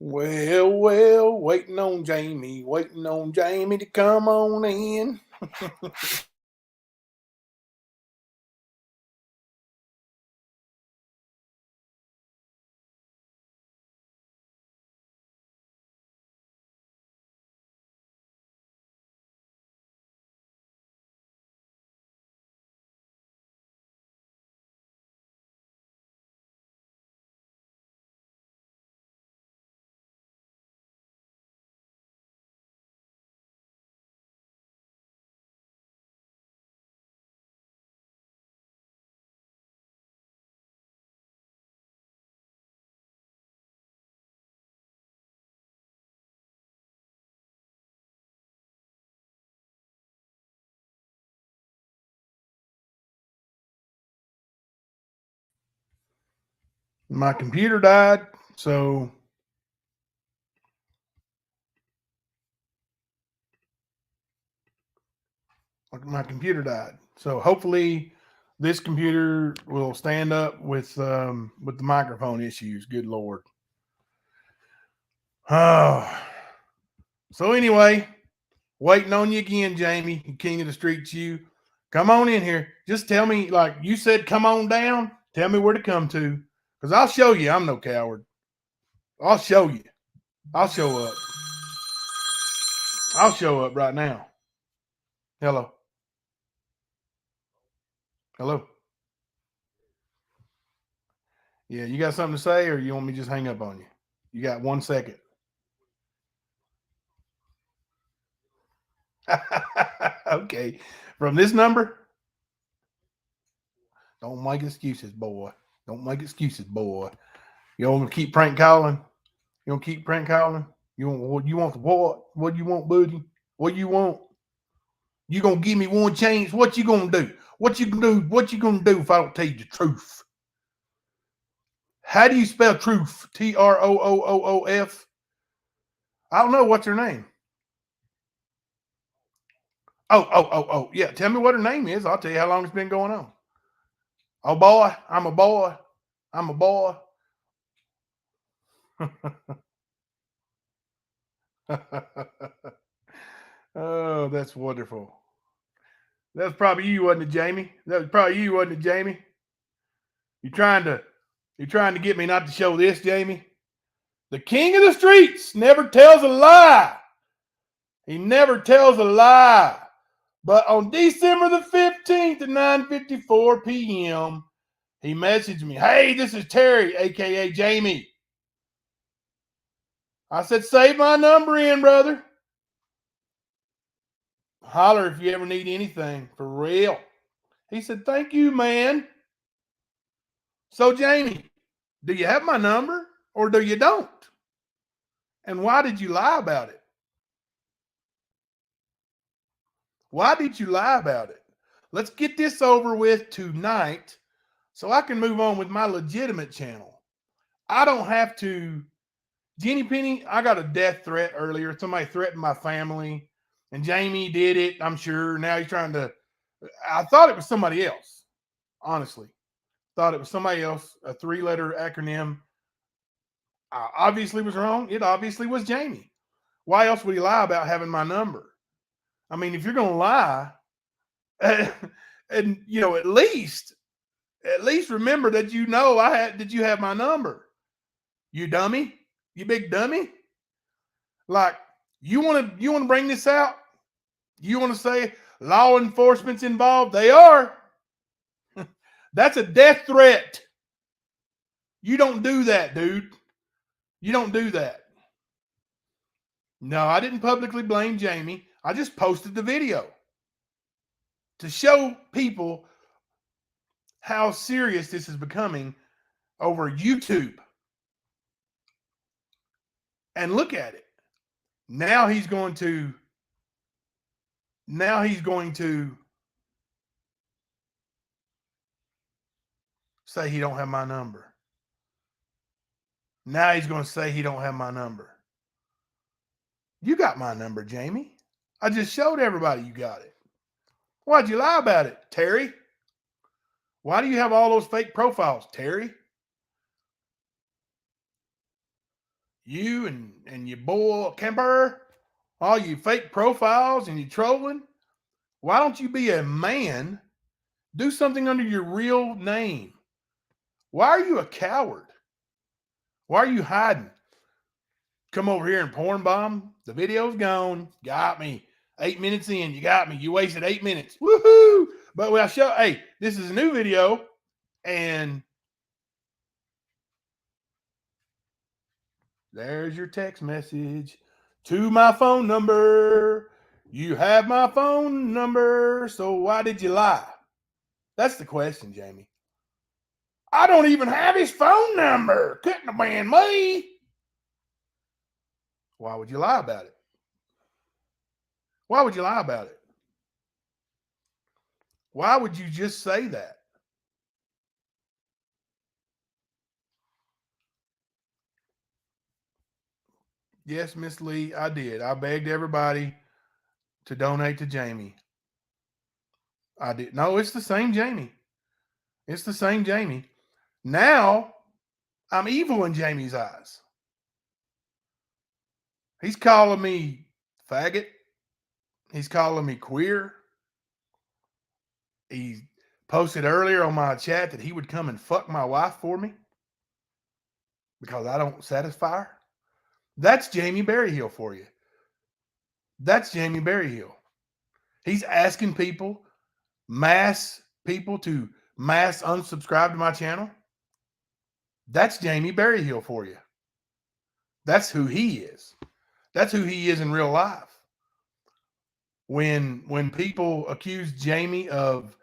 Well, waiting on Jamie to come on in. My computer died, so my computer died. So hopefully this computer will stand up with the microphone issues. Good Lord. Oh. So anyway, waiting on you again, Jamie, King of the Streets. You come on in here. Just tell me, like you said, come on down. Tell me where to come to, because I'll show you. I'm no coward. I'll show you. I'll show up. I'll show up right now. Hello. Hello. Yeah, you got something to say, or you want me to just hang up on you? You got 1 second. Okay. From this number, don't make excuses, boy. Don't make excuses, boy. You want to keep prank calling? You want to keep prank calling? You want the what? What do you want, buddy? What do you want? You gonna give me one chance? What you gonna do? What you gonna do? What you gonna do if I don't tell you the truth? How do you spell truth? Troooof. I don't know. What's her name? Oh. Yeah. Tell me what her name is. I'll tell you how long it's been going on. Oh boy, I'm a boy. I'm a boy. Oh, that's wonderful. That's probably you, wasn't it, Jamie? That was probably you, wasn't it, Jamie? You trying to you trying to get me not to show this, Jamie? The king of the streets never tells a lie. He never tells a lie. But on December the 15th at 9:54 p.m., he messaged me, "Hey, this is Terry, aka Jamie." I said, "Save my number in, brother. Holler if you ever need anything. For real." He said, "Thank you, man." So, Jamie, do you have my number or do you don't? And why did you lie about it? Why did you lie about it? Let's get this over with tonight so I can move on with my legitimate channel. I don't have to. Jenny Penny, I got a death threat earlier. Somebody threatened my family, and Jamie did it, I'm sure. Now he's trying to. I thought it was somebody else, honestly. Thought it was somebody else, a 3-letter acronym. I obviously was wrong. It obviously was Jamie. Why else would he lie about having my number? I mean, if you're going to lie, and at least remember that did you have my number? You dummy, you big dummy. Like you want to bring this out? You want to say law enforcement's involved? They are. That's a death threat. You don't do that, dude. You don't do that. No, I didn't publicly blame Jamie. I just posted the video to show people how serious this is becoming over YouTube. And look at it. Now he's going to say he don't have my number. Now he's going to say he don't have my number. You got my number, Jamie. I just showed everybody you got it. Why'd you lie about it, Terry? Why do you have all those fake profiles, Terry? You and your boy Kemper, all you fake profiles and you trolling. Why don't you be a man? Do something under your real name. Why are you a coward? Why are you hiding? Come over here and porn bomb. The video's gone. Got me. 8 minutes in, you got me. You wasted 8 minutes. Woohoo! But when I show, hey, this is a new video, and there's your text message to my phone number. You have my phone number, so why did you lie? That's the question, Jamie. I don't even have his phone number. Couldn't have been me. Why would you lie about it? Why would you lie about it? Why would you just say that? Yes, Miss Lee, I did. I begged everybody to donate to Jamie. I did. No, it's the same Jamie. It's the same Jamie. Now I'm evil in Jamie's eyes. He's calling me faggot. He's calling me queer. He posted earlier on my chat that he would come and fuck my wife for me because I don't satisfy her. That's Jamie Berryhill for you. That's Jamie Berryhill. He's asking people, mass people, to mass unsubscribe to my channel. That's Jamie Berryhill for you. That's who he is. That's who he is in real life. When people accuse Jamie of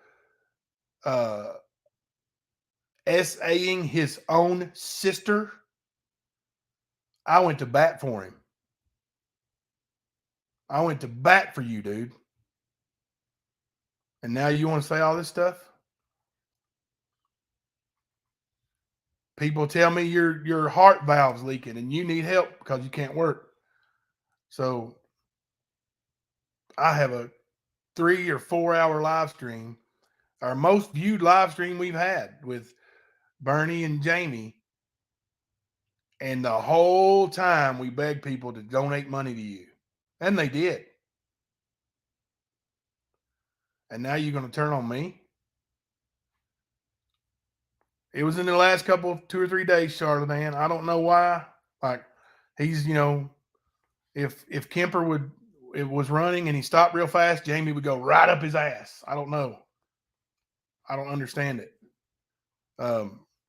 SAing his own sister, I went to bat for him. I went to bat for you, dude. And now you want to say all this stuff? People tell me your heart valve's leaking and you need help because you can't work. So I have a 3 or 4 hour live stream, our most viewed live stream we've had with Bernie and Jamie. And the whole time we begged people to donate money to you. And they did. And now you're going to turn on me? It was in the last couple of 2 or 3 days, Charlatan. I don't know why. Like, he's, if Kemper was running and he stopped real fast, Jamie would go right up his ass. I don't know. I don't understand it.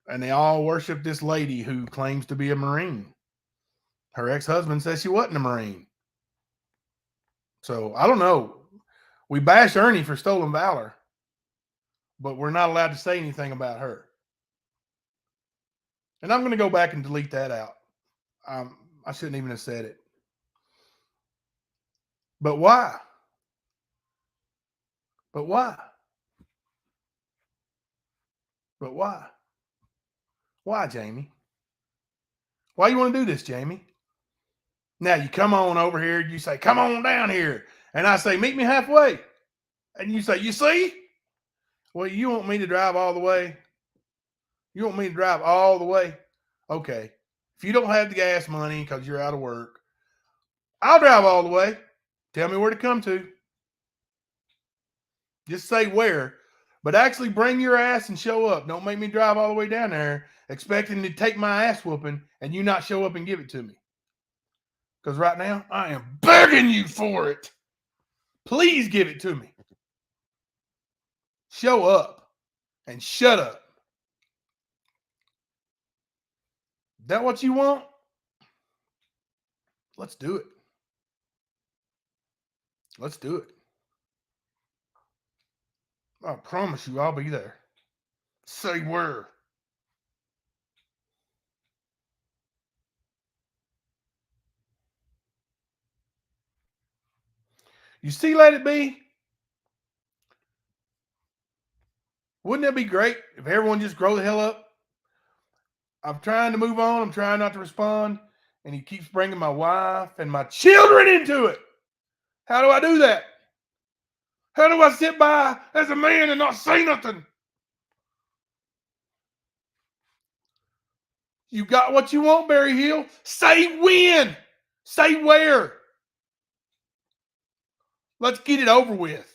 And they all worship this lady who claims to be a Marine. Her ex-husband says she wasn't a Marine. So I don't know. We bash Ernie for stolen valor, but we're not allowed to say anything about her. And I'm going to go back and delete that out. I shouldn't even have said it. But why? But why? But why? Why, Jamie? Why you want to do this, Jamie? Now you come on over here. You say, come on down here. And I say, meet me halfway. And you say, you see? Well, you want me to drive all the way? You want me to drive all the way? Okay. If you don't have the gas money because you're out of work, I'll drive all the way. Tell me where to come to. Just say where. But actually bring your ass and show up. Don't make me drive all the way down there expecting to take my ass whooping and you not show up and give it to me. Because right now, I am begging you for it. Please give it to me. Show up and shut up. That what you want? Let's do it. Let's do it. I promise you I'll be there. Say where. You see, let it be? Wouldn't that be great if everyone just grow the hell up? I'm trying to move on. I'm trying not to respond. And he keeps bringing my wife and my children into it. How do I do that? How do I sit by as a man and not say nothing? You got what you want, Barry Hill. Say when. Say where. Let's get it over with.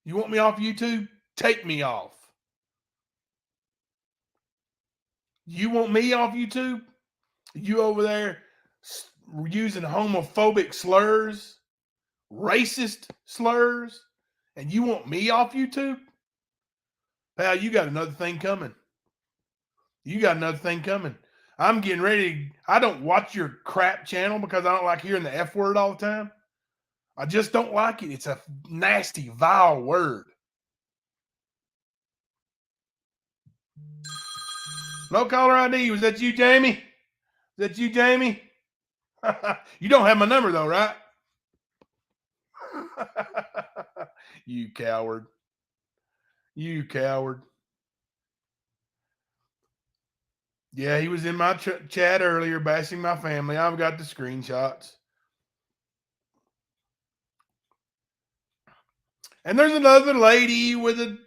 You want me off YouTube? Take me off. You want me off YouTube? You over there using homophobic slurs, racist slurs, and you want me off YouTube? Pal, you got another thing coming. You got another thing coming. I'm getting ready. I don't watch your crap channel because I don't like hearing the F word all the time. I just don't like it. It's a nasty, vile word. No caller ID. Was that you, Jamie? Is that you, Jamie? You don't have my number, though, right? You coward. You coward. Yeah, he was in my chat earlier bashing my family. I've got the screenshots. And there's another lady with a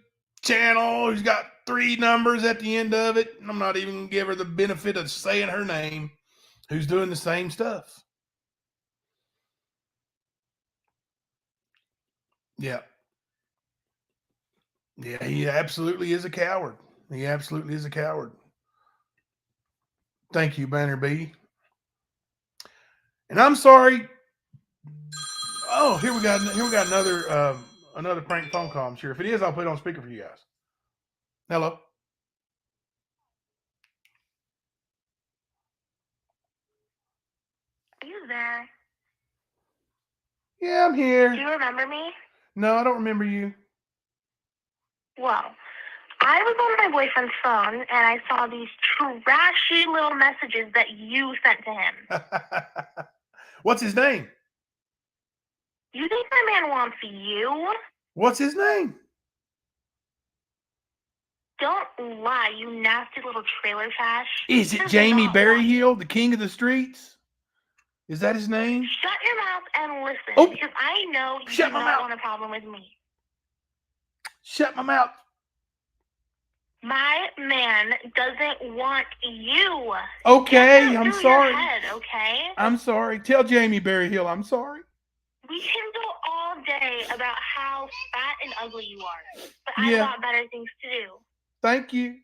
channel who's got 3 numbers at the end of it. I'm not even going to give her the benefit of saying her name, who's doing the same stuff. Yeah. Yeah, he absolutely is a coward. He absolutely is a coward. Thank you, Banner B. And I'm sorry. Oh, here we got another prank phone call. I'm sure if it is, I'll put it on speaker for you guys. Hello. Are you there? Yeah, I'm here. Do you remember me? No, I don't remember you. Well, I was on my boyfriend's phone and I saw these trashy little messages that you sent to him. What's his name? You think my man wants you? What's his name? Don't lie, you nasty little trailer trash. Is it Jamie Berryhill, the king of the streets? Is that his name? Shut your mouth and listen, because I know you do not want a problem with me. Shut my mouth. My man doesn't want you. Okay, I'm sorry. Your head, okay? I'm sorry. Tell Jamie Berryhill I'm sorry. We can go all day about how fat and ugly you are, but I've got better things to do. Thank you.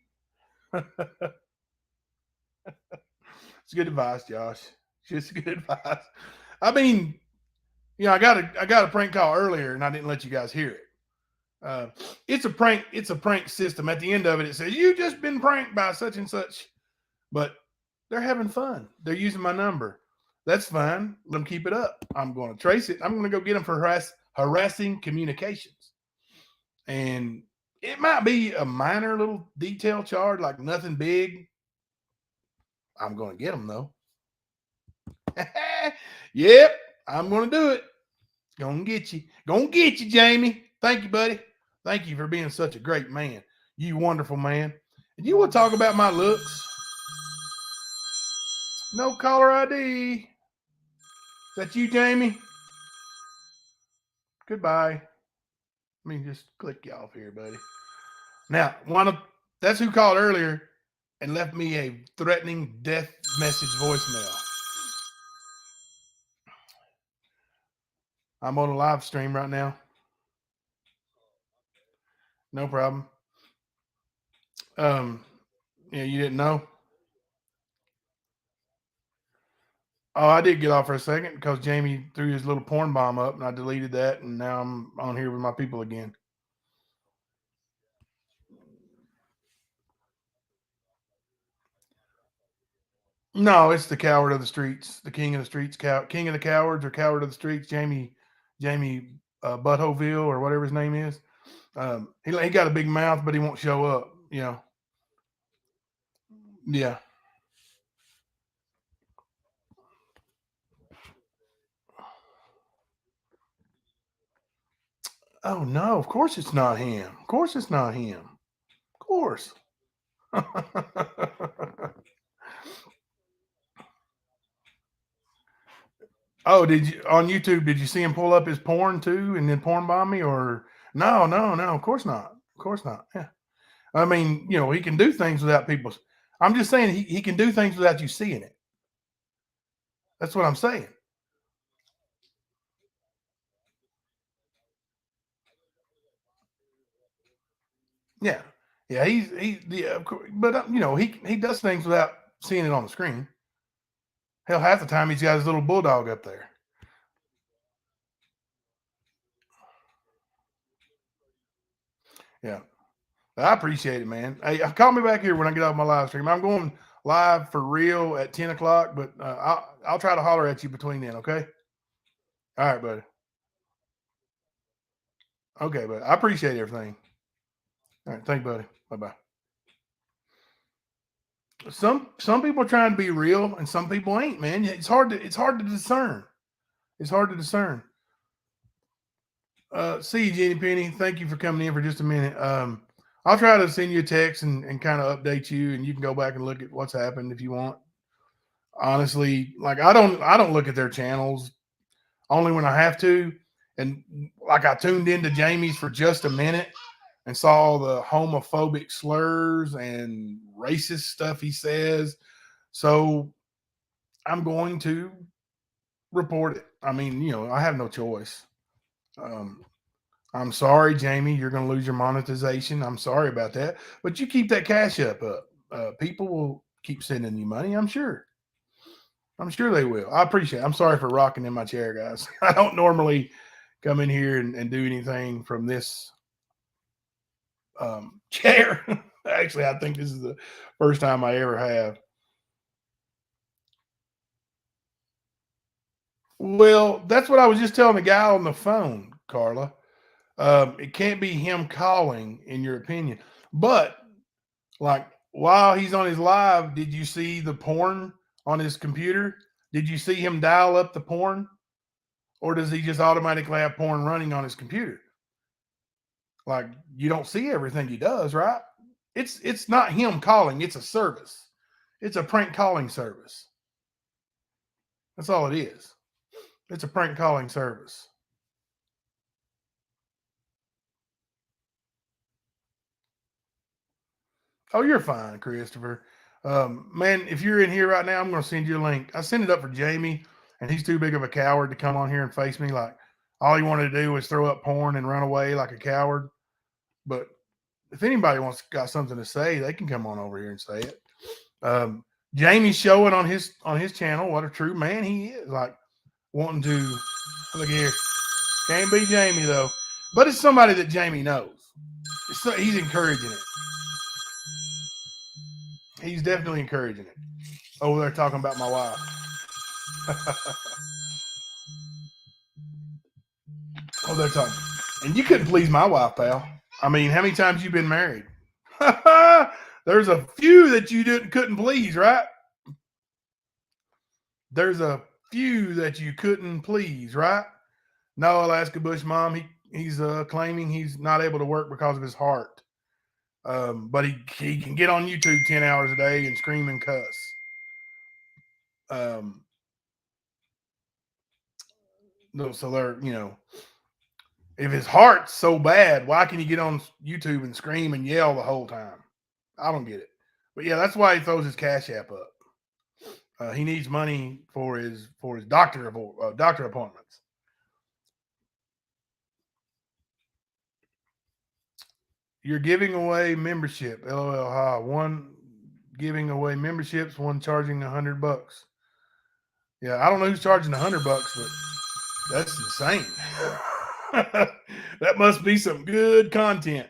It's good advice, Josh. Just good advice. I mean, I got a prank call earlier, and I didn't let you guys hear it. It's a prank. It's a prank system. At the end of it, it says you just been pranked by such and such, but they're having fun. They're using my number. That's fine. Let them keep it up. I'm going to trace it. I'm going to go get them for harassing communications, and it might be a minor little detail charge, like nothing big. I'm going to get them though. Yep, I'm going to do it. Gonna get you. Gonna get you, Jamie. Thank you, buddy. Thank you for being such a great man. You wonderful man. And you want to talk about my looks? No caller ID. Is that you, Jamie? Goodbye. Let me just click you off here, buddy. Now, that's who called earlier and left me a threatening death message voicemail. I'm on a live stream right now. No problem. Yeah, you didn't know? Oh, I did get off for a second because Jamie threw his little porn bomb up and I deleted that, and now I'm on here with my people again. No, it's the coward of the streets, the king of the streets, king of the cowards, or coward of the streets, Jamie Butthoville, or whatever his name is. He got a big mouth, but he won't show up. Yeah. Oh no! Of course it's not him. Of course it's not him. Of course. Oh, did you on YouTube? Did you see him pull up his porn too, and then porn bomb me? Or no? Of course not. Of course not. Yeah. I mean, he can do things without people. I'm just saying he can do things without you seeing it. That's what I'm saying. Yeah, yeah. But you know he does things without seeing it on the screen. Hell, half the time he's got his little bulldog up there. Yeah, I appreciate it, man. Hey, call me back here when I get off my live stream. I'm going live for real at 10 o'clock, but I'll try to holler at you between then. Okay. All right, buddy. Okay, buddy. I appreciate everything. All right, thank you, buddy. Bye bye. Some people are trying to be real, and some people ain't. Man, it's hard to discern. It's hard to discern. See you, Jenny Penny. Thank you for coming in for just a minute. I'll try to send you a text and kind of update you, and you can go back and look at what's happened if you want. Honestly, like I don't look at their channels only when I have to, and like I tuned into Jamie's for just a minute and saw the homophobic slurs and racist stuff he says. So I'm going to report it. I mean, I have no choice. Um, I'm sorry, Jamie. You're going to lose your monetization. I'm sorry about that. But you keep that cash up. People will keep sending you money. I'm sure. I'm sure they will. I appreciate it. I'm sorry for rocking in my chair, guys. I don't normally come in here and do anything from this chair. Actually, I think this is the first time I ever have. Well, that's what I was just telling the guy on the phone, Carla. It can't be him calling, in your opinion. But like while he's on his live, did you see the porn on his computer? Did you see him dial up the porn? Or does he just automatically have porn running on his computer? Like you don't see everything he does, right? It's not him calling, it's a service. It's a prank calling service. That's all it is. It's a prank calling service. Oh, you're fine, Christopher. Man, if you're in here right now, I'm going to send you a link. I sent it up for Jamie, and he's too big of a coward to come on here and face me. Like all he wanted to do was throw up porn and run away like a coward. But if anybody wants got something to say, they can come on over here and say it. Jamie's showing on his channel what a true man he is. Like wanting to look here. Can't be Jamie though, but it's somebody that Jamie knows. He's encouraging it. He's definitely encouraging it. Over there talking about my wife. Oh, they're talking. And you couldn't please my wife, pal. I mean, how many times you been married? There's a few that you couldn't please, right? There's a few that you couldn't please, right? No, Alaska Bush mom, he's claiming he's not able to work because of his heart. But he can get on YouTube 10 hours a day and scream and cuss. No, so they're, if his heart's so bad, why can he get on YouTube and scream and yell the whole time? I don't get it. But yeah, that's why he throws his Cash App up. He needs money for his doctor appointments. You're giving away membership. LOL. Ha. One giving away memberships, one charging $100. Yeah, I don't know who's charging $100, but that's insane. That must be some good content.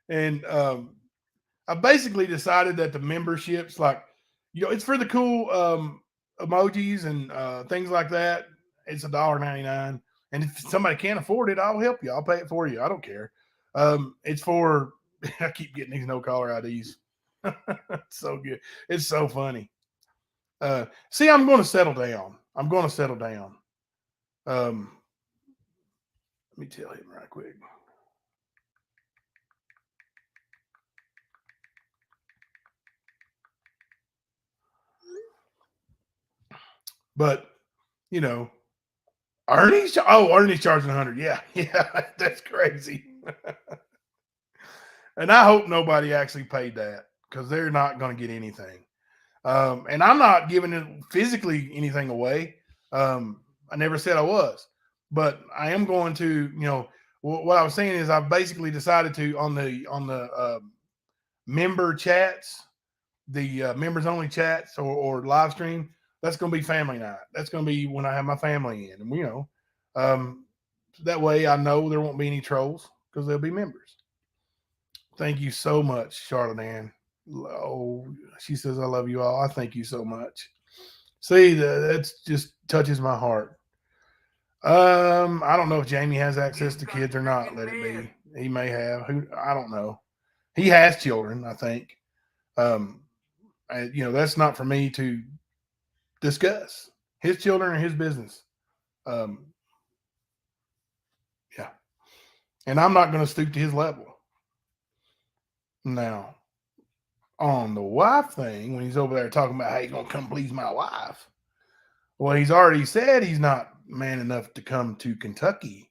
And I basically decided that the memberships, like, it's for the cool emojis and things like that. It's $1.99. And if somebody can't afford it, I'll help you. I'll pay it for you. I don't care. It's for, I keep getting these no caller IDs. It's so good. It's so funny. See, I'm going to settle down. Let me tell him right quick. But Ernie's charging 100. Yeah, that's crazy. And I hope nobody actually paid that because they're not going to get anything. And I'm not giving it physically anything away. I never said I was, but I am going to, what I was saying is I've basically decided to on the member chats, the members only chats or live stream. That's going to be family night. That's going to be when I have my family in, and that way I know there won't be any trolls because they'll be members. Thank you so much, Charlotte Ann. Oh, she says I love you all. I thank you so much. See, that just touches my heart. I don't know if Jamie has access to kids or not. Let it be. He may have. I don't know. He has children, I think. That's not for me to discuss. His children are his business. Yeah. And I'm not going to stoop to his level. Now, on the wife thing, when he's over there talking about how he's going to come please my wife, well, he's already said he's not man enough to come to Kentucky,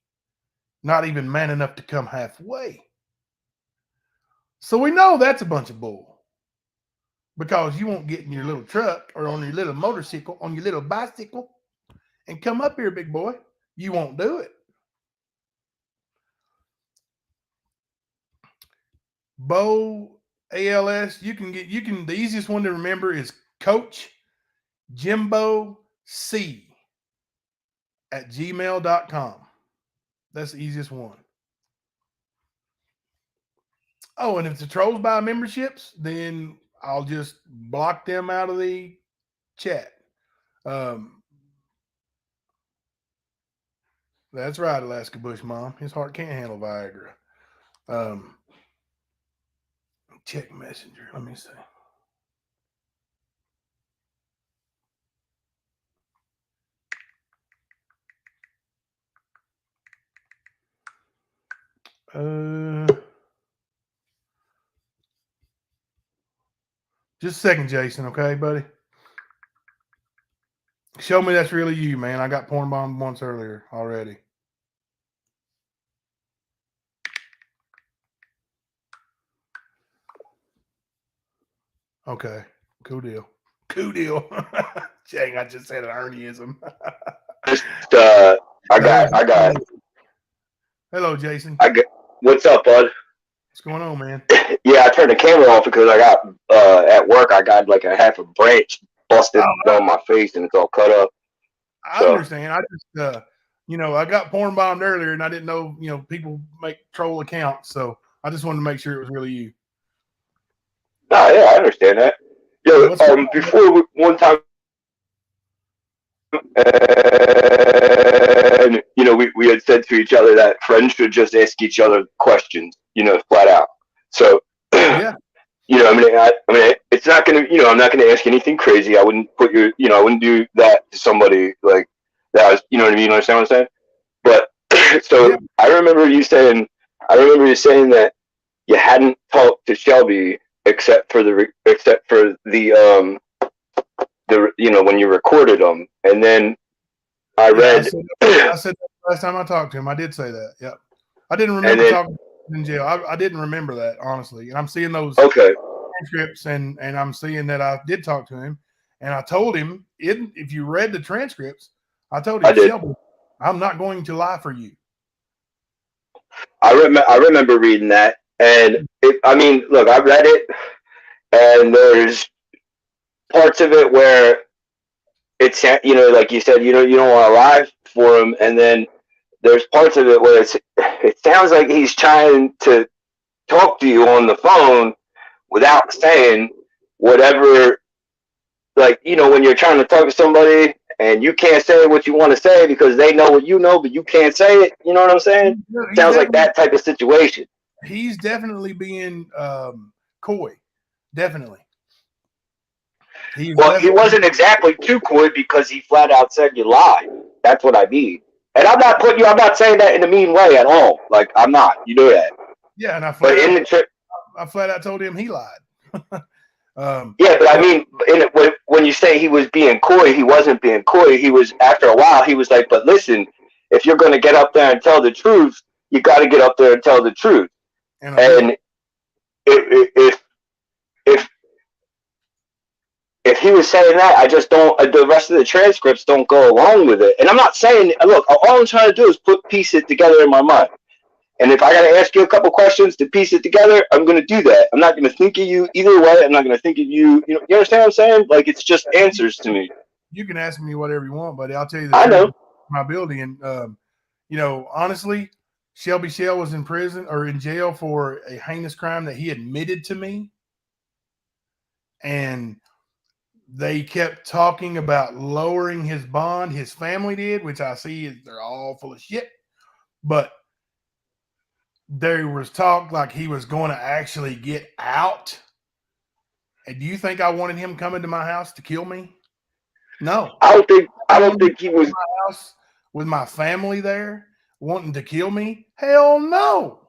not even man enough to come halfway. So we know that's a bunch of bull because you won't get in your little truck or on your little motorcycle, on your little bicycle and come up here, big boy. You won't do it. Bo ALS, the easiest one to remember is Coach Jimbo C at gmail.com. That's the easiest one. Oh, and if the trolls buy memberships, then I'll just block them out of the chat. That's right, Alaska Bush Mom. His heart can't handle Viagra. Check Messenger. Let me see. Just a second, Jason. Okay, buddy. Show me that's really you, man. I got porn bombed once earlier already. Okay, cool deal. Cool deal. Dang, I just said an Ernieism. I got. Hello, Jason. What's up, bud? What's going on, man? Yeah, I turned the camera off because I got at work. I got like a half a branch busted on my face and it's all cut up. I understand. I just, I got porn bombed earlier and I didn't know, people make troll accounts. So I just wanted to make sure it was really you. Nah, yeah, I understand that. Yo, before one time, and we had said to each other that friends should just ask each other questions, flat out. So, yeah. I mean, it's not gonna, I'm not gonna ask anything crazy. I wouldn't put I wouldn't do that to somebody like that. Was, you know what I mean? You understand what I'm saying? But so yeah. I remember you saying that you hadn't talked to Shelby except for the when you recorded them, and then I read. I said that last time I talked to him. I did say that. Yep. I didn't remember talking to him in jail. I didn't remember that, honestly. And I'm seeing those transcripts, and I'm seeing that I did talk to him, and I told him if you read the transcripts, I told him, Shelby, I'm not going to lie for you. I remember reading that, and look, I read it, and there's parts of it where it's, like you said, you don't want to lie for him, and then there's parts of it where it sounds like he's trying to talk to you on the phone without saying whatever, like, when you're trying to talk to somebody and you can't say what you want to say because they know what you know, but you can't say it. You know what I'm saying? Sounds like that type of situation. He's definitely being coy. Definitely. He wasn't exactly too coy because he flat out said you lied. That's what I mean. And I'm not saying that in a mean way at all. Like, I'm not. You know that. Yeah, and I flat out told him he lied. Yeah, but I mean, when you say he was being coy, he wasn't being coy. He was, after a while, he was like, but listen, if you're going to get up there and tell the truth, you got to get up there and tell the truth. And if he was saying that, I just don't. The rest of the transcripts don't go along with it. And I'm not saying. Look, all I'm trying to do is piece it together in my mind. And if I got to ask you a couple questions to piece it together, I'm going to do that. I'm not going to think of you either way. I'm not going to think of you. You understand what I'm saying? Like, it's just answers to me. You can ask me whatever you want, buddy. I'll tell you I know. My building. And, honestly, Shelby Shell was in prison or in jail for a heinous crime that he admitted to me. And they kept talking about lowering his bond. His family did, which I see they're all full of shit. But there was talk like he was going to actually get out. And do you think I wanted him coming to my house to kill me? No. I don't think he was. My house with my family there wanting to kill me? Hell no.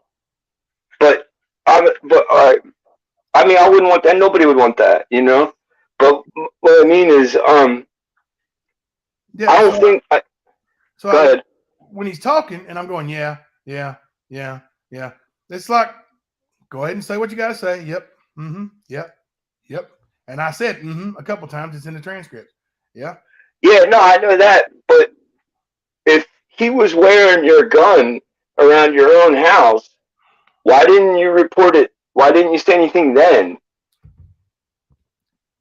But I mean, I wouldn't want that. Nobody would want that, But what I mean is, I don't think. Go ahead. When he's talking, and I'm going, yeah. It's like, go ahead and say what you got to say. Yep. Mm-hmm. Yep. And I said, a couple times. It's in the transcript. Yeah. Yeah, no, I know that. But if he was wearing your gun around your own house, why didn't you report it? Why didn't you say anything then?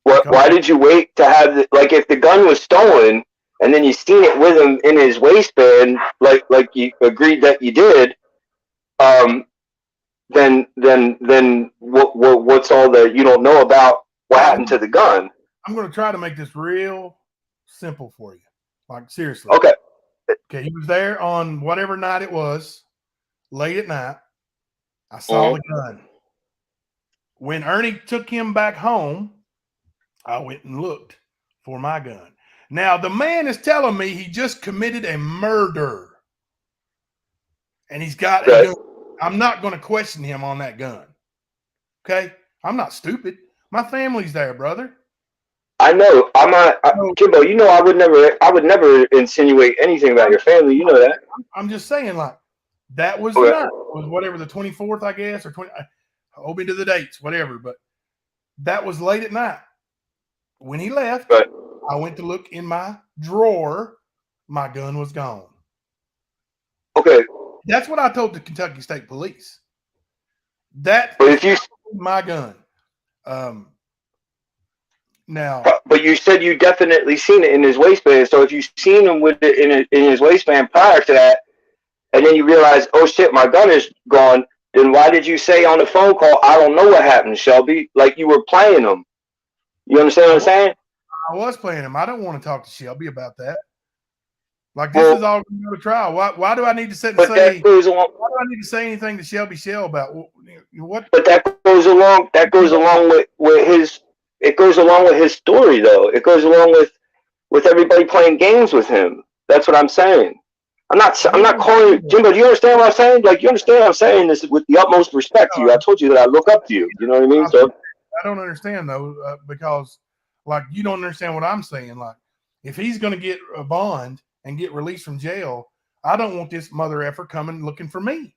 Why did you wait to have like if the gun was stolen and then you seen it with him in his waistband, like you agreed that you did, then what's all that you don't know about what happened to the gun? I'm going to try to make this real simple for you. Like, seriously. Okay. He was there on whatever night it was, late at night. I saw the gun. When Ernie took him back home, I went and looked for my gun. Now, the man is telling me he just committed a murder. And he's got a gun. I'm not going to question him on that gun. Okay? I'm not stupid. My family's there, brother. I know. I'm not, Kimbo. I would never insinuate anything about your family. You know that. I'm just saying, like, that was the night. It was whatever, the 24th, I guess, or 20. Hold me to the dates, whatever. But that was late at night. When he left, I went to look in my drawer. My gun was gone. Okay. That's what I told the Kentucky State Police. But my gun. Now, but you said you definitely seen it in his waistband. So if you seen him with it in his waistband prior to that, and then you realize, oh shit, my gun is gone, then why did you say on the phone call, I don't know what happened, Shelby? Like you were playing him. You understand what I'm saying? I was playing him. I don't want to talk to Shelby about that. Like this is all going to go to trial. Why do I need to sit and say? Why do I need to say anything to Shelby Shell about what? But that goes along. That goes along with his. It goes along with his story, though. It goes along with everybody playing games with him. That's what I'm saying. I'm not calling you Jimbo. Do you understand what I'm saying? Like you understand what I'm saying this with the utmost respect to you. I told you that I look up to you. You know what I mean? So I don't understand though, because like you don't understand what I'm saying. Like if he's going to get a bond and get released from jail, I don't want this mother effer coming looking for me,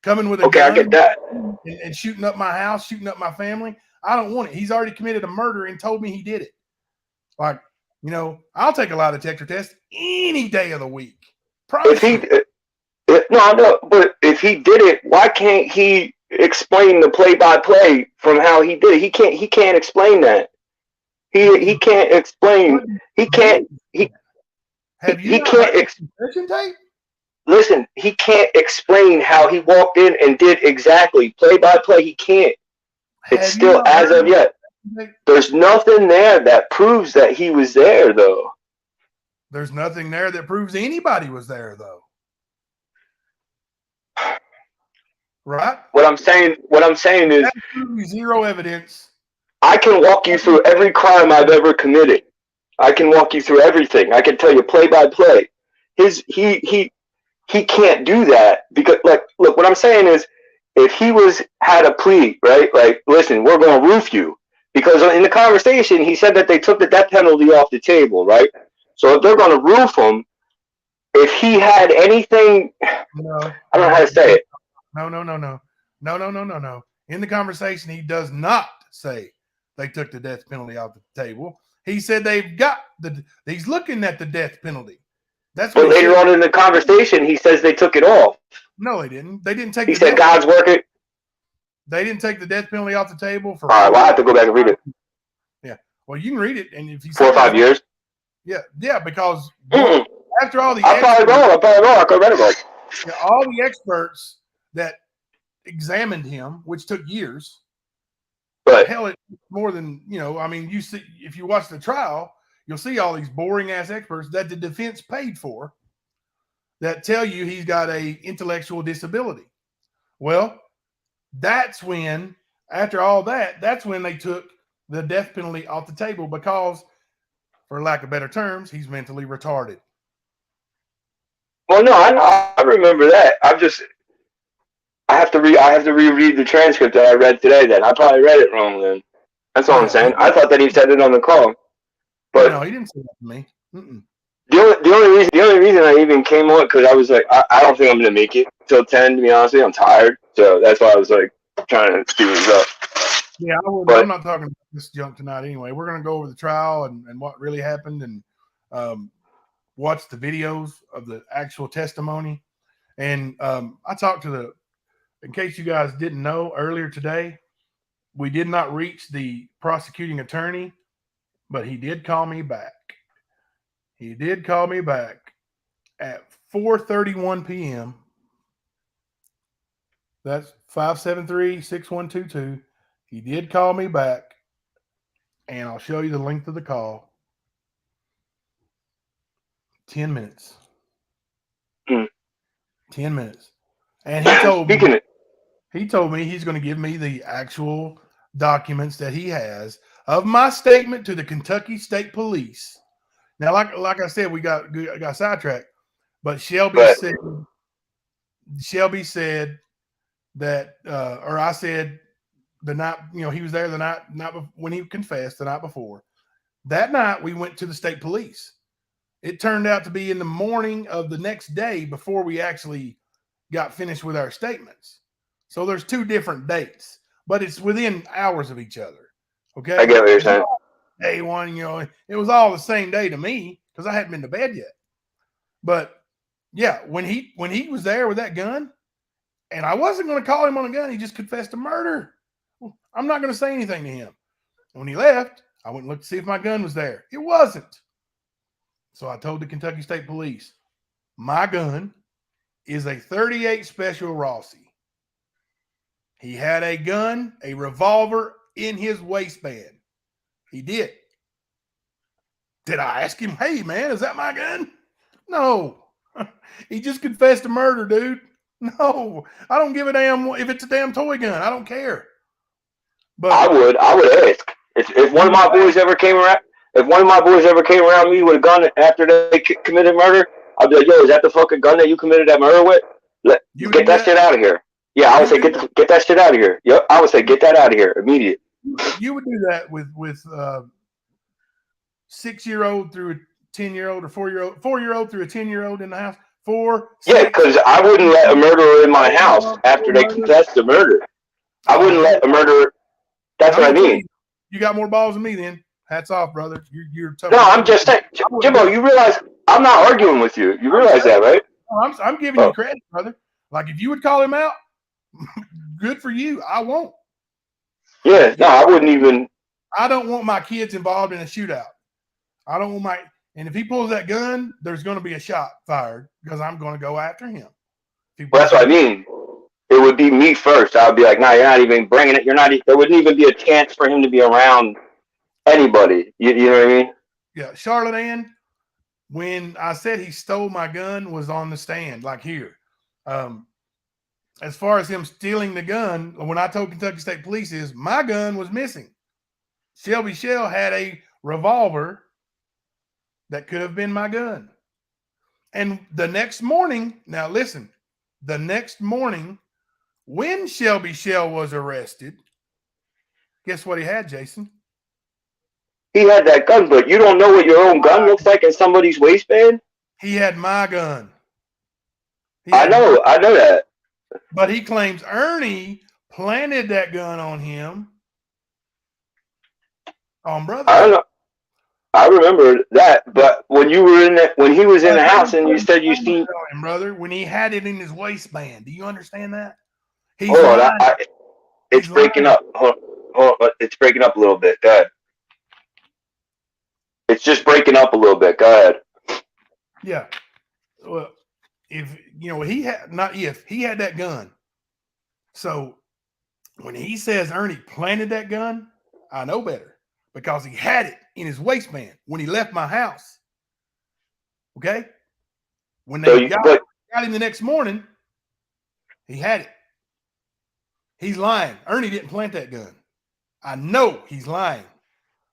coming with a gun I get that, and shooting up my house, shooting up my family. I don't want it. He's already committed a murder and told me he did it. Like I'll take a lie detector test any day of the week. But if he did it, why can't he explain the play-by-play from how he did it? He can't explain that. He can't explain. He can't. He can't. Listen, he can't explain how he walked in and did exactly play-by-play. He can't. It's still as of yet. There's nothing there that proves that he was there, though. There's nothing there that proves anybody was there, though. Right? What I'm saying is zero evidence. I can walk you through every crime I've ever committed. I can walk you through everything. I can tell you play by play. He can't do that because look, what I'm saying is if he had a plea, right? Like, listen, we're going to roof you. Because in the conversation, he said that they took the death penalty off the table, right? So if they're going to roof him, if he had anything, I don't know how to say it. No. In the conversation, he does not say they took the death penalty off the table. He said he's looking at the death penalty. That's what But later on in the conversation, he says they took it off. No, they didn't. They didn't take. He said God's working. They didn't take the death penalty off the table for. All right, well, I have to go back and read it. Yeah, well, you can read it, and if you 4 or 5 years. Yeah, because Mm-mm. after all the I'm probably wrong. I could read it wrong. Yeah, all the experts that examined him, which took years. But hell, it's more than I mean, you see, if you watch the trial, you'll see all these boring ass experts that the defense paid for that tell you he's got a intellectual disability. Well, that's when, after all that, that's when they took the death penalty off the table because, for lack of better terms, he's mentally retarded. well, no, I remember that. I have to reread the transcript that I read today. Then I probably read it wrong. Then that's all I'm saying. I thought that he said it on the call, but no, he didn't say that to me. Mm-mm. The only reason I even came on because I was like, I don't think I'm gonna make it till 10. To be honest with you, I'm tired, so that's why I was like trying to see what's up. Yeah, I'm not talking about this junk tonight anyway. We're gonna go over the trial and what really happened and watch the videos of the actual testimony. And I talked to in case you guys didn't know, earlier today, we did not reach the prosecuting attorney, but he did call me back. He did call me back at 4:31 p.m. That's 573-6122. He did call me back, and I'll show you the length of the call. 10 minutes. 10 minutes. And he told me he's going to give me the actual documents that he has of my statement to the Kentucky State Police. Now, like I said, we got sidetracked, but Shelby said that, or I said the night, he was there the night when he confessed the night before. That night we went to the state police. It turned out to be in the morning of the next day before we actually got finished with our statements. So there's 2 different dates, but it's within hours of each other. Okay. I get what you're saying. Day one, it was all the same day to me because I hadn't been to bed yet. But yeah, when he was there with that gun, and I wasn't going to call him on a gun, he just confessed to murder. I'm not going to say anything to him. When he left, I went and looked to see if my gun was there. It wasn't. So I told the Kentucky State Police, my gun is a .38 Special Rossi. He had a gun, a revolver in his waistband. He did. Did I ask him, hey, man, is that my gun? No. He just confessed to murder, dude. No. I don't give a damn if it's a damn toy gun. I don't care. But I would ask. If one of my boys ever came around, me with a gun after they committed murder, I'd be like, yo, is that the fucking gun that you committed that murder with? Get that shit out of here. Yeah, I would say get that shit out of here. Yep, I would say get that out of here immediately. You would do that with 6-year-old through a 10-year-old or 4-year-old through a 10-year-old in the house. 4. Yeah, because I wouldn't let a murderer in my house after they confessed to murder. I wouldn't let a murderer. That's what I mean. You got more balls than me, then. Hats off, brother. You're tough. No, I'm just saying, Jimbo. You realize I'm not arguing with you. You realize that, right? I'm giving you credit, brother. Like if you would call him out, good for you. I won't. Yeah, no, I wouldn't even. I don't want my kids involved in a shootout. I don't want and if he pulls that gun, there's going to be a shot fired because I'm going to go after him. Well, that's what I mean. It would be me first. I would be like, no, you're not even bringing it. There wouldn't even be a chance for him to be around anybody. You know what I mean? Yeah. Charlotte Ann, when I said he stole my gun, was on the stand, like here. As far as him stealing the gun, when I told Kentucky State Police my gun was missing. Shelby Shell had a revolver that could have been my gun. And the next morning, now listen, the next morning, when Shelby Shell was arrested, guess what he had, Jason? He had that gun, but you don't know what your own gun looks like in somebody's waistband? He had my gun. I know that. But he claims Ernie planted that gun on him. On brother. I don't know. I remember that, but when you were in that, when he was in the house, and you said you seen him, brother, when he had it in his waistband. Do you understand that? He's hold on, it's breaking up. Hold on, it's breaking up a little bit. Go ahead. It's just breaking up a little bit. Go ahead. Yeah. Well, if you know he had not if he had that gun. So when he says Ernie planted that gun, I know better because he had it in his waistband when he left my house. Okay. When they got him the next morning, he had it. He's lying. Ernie didn't plant that gun. I know he's lying.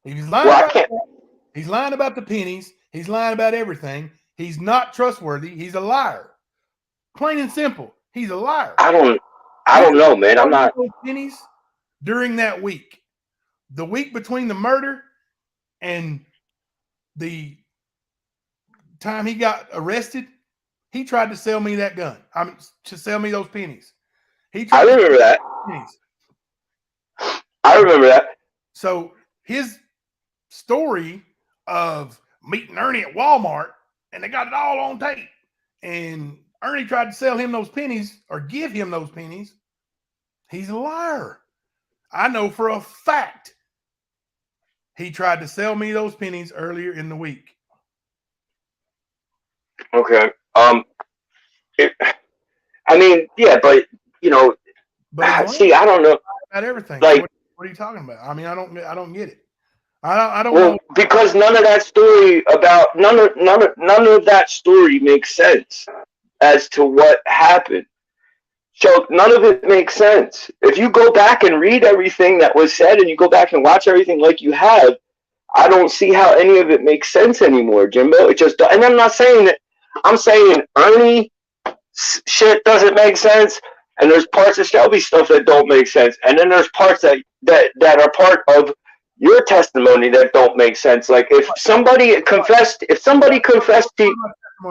He's lying. He's lying about the pennies. He's lying about everything. He's not trustworthy. He's a liar. Plain and simple. He's a liar. I don't know, man. I'm not. Pennies during that week. The week between the murder and the time he got arrested, he tried to sell me that gun. To sell me those pennies. I remember that. Pennies. I remember that. So his story of meeting Ernie at Walmart, and they got it all on tape, and Ernie tried to sell him those pennies or give him those pennies. He's a liar. I know for a fact he tried to sell me those pennies earlier in the week. Okay. I mean, yeah, but you know, see, I don't know about everything. Like, what are you talking about? I mean, I don't get it. I don't well, know. Because none of that story about none of that story makes sense as to what happened. So none of it makes sense. If you go back and read everything that was said and you go back and watch everything like you have, I don't see how any of it makes sense anymore, Jimbo. It just, and I'm not saying that. I'm saying Ernie shit doesn't make sense, and there's parts of Shelby stuff that don't make sense, and then there's parts that are part of your testimony that don't make sense. Like if somebody confessed to testimony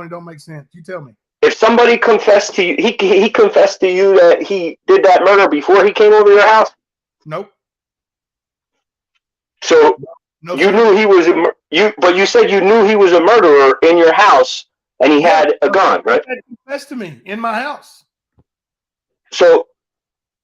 don't make sense. You tell me. If somebody confessed to you, he confessed to you that he did that murder before he came over your house. Nope. So you knew he was but you said you knew he was a murderer in your house, and he had a gun, right? He confessed to me in my house. So,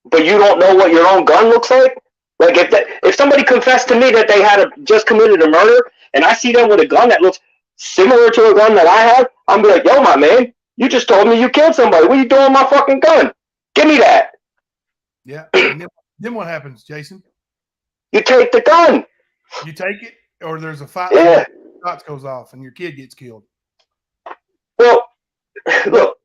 but you don't know what your own gun looks like. Like if somebody confessed to me that they had just committed a murder, and I see them with a gun that looks similar to a gun that I have, I'm be like, yo, my man, you just told me you killed somebody. What are you doing with my fucking gun? Give me that. Yeah. And then what happens, Jason? You take the gun. You take it, or there's a fight. Yeah. Shots goes off, and your kid gets killed. Well, look.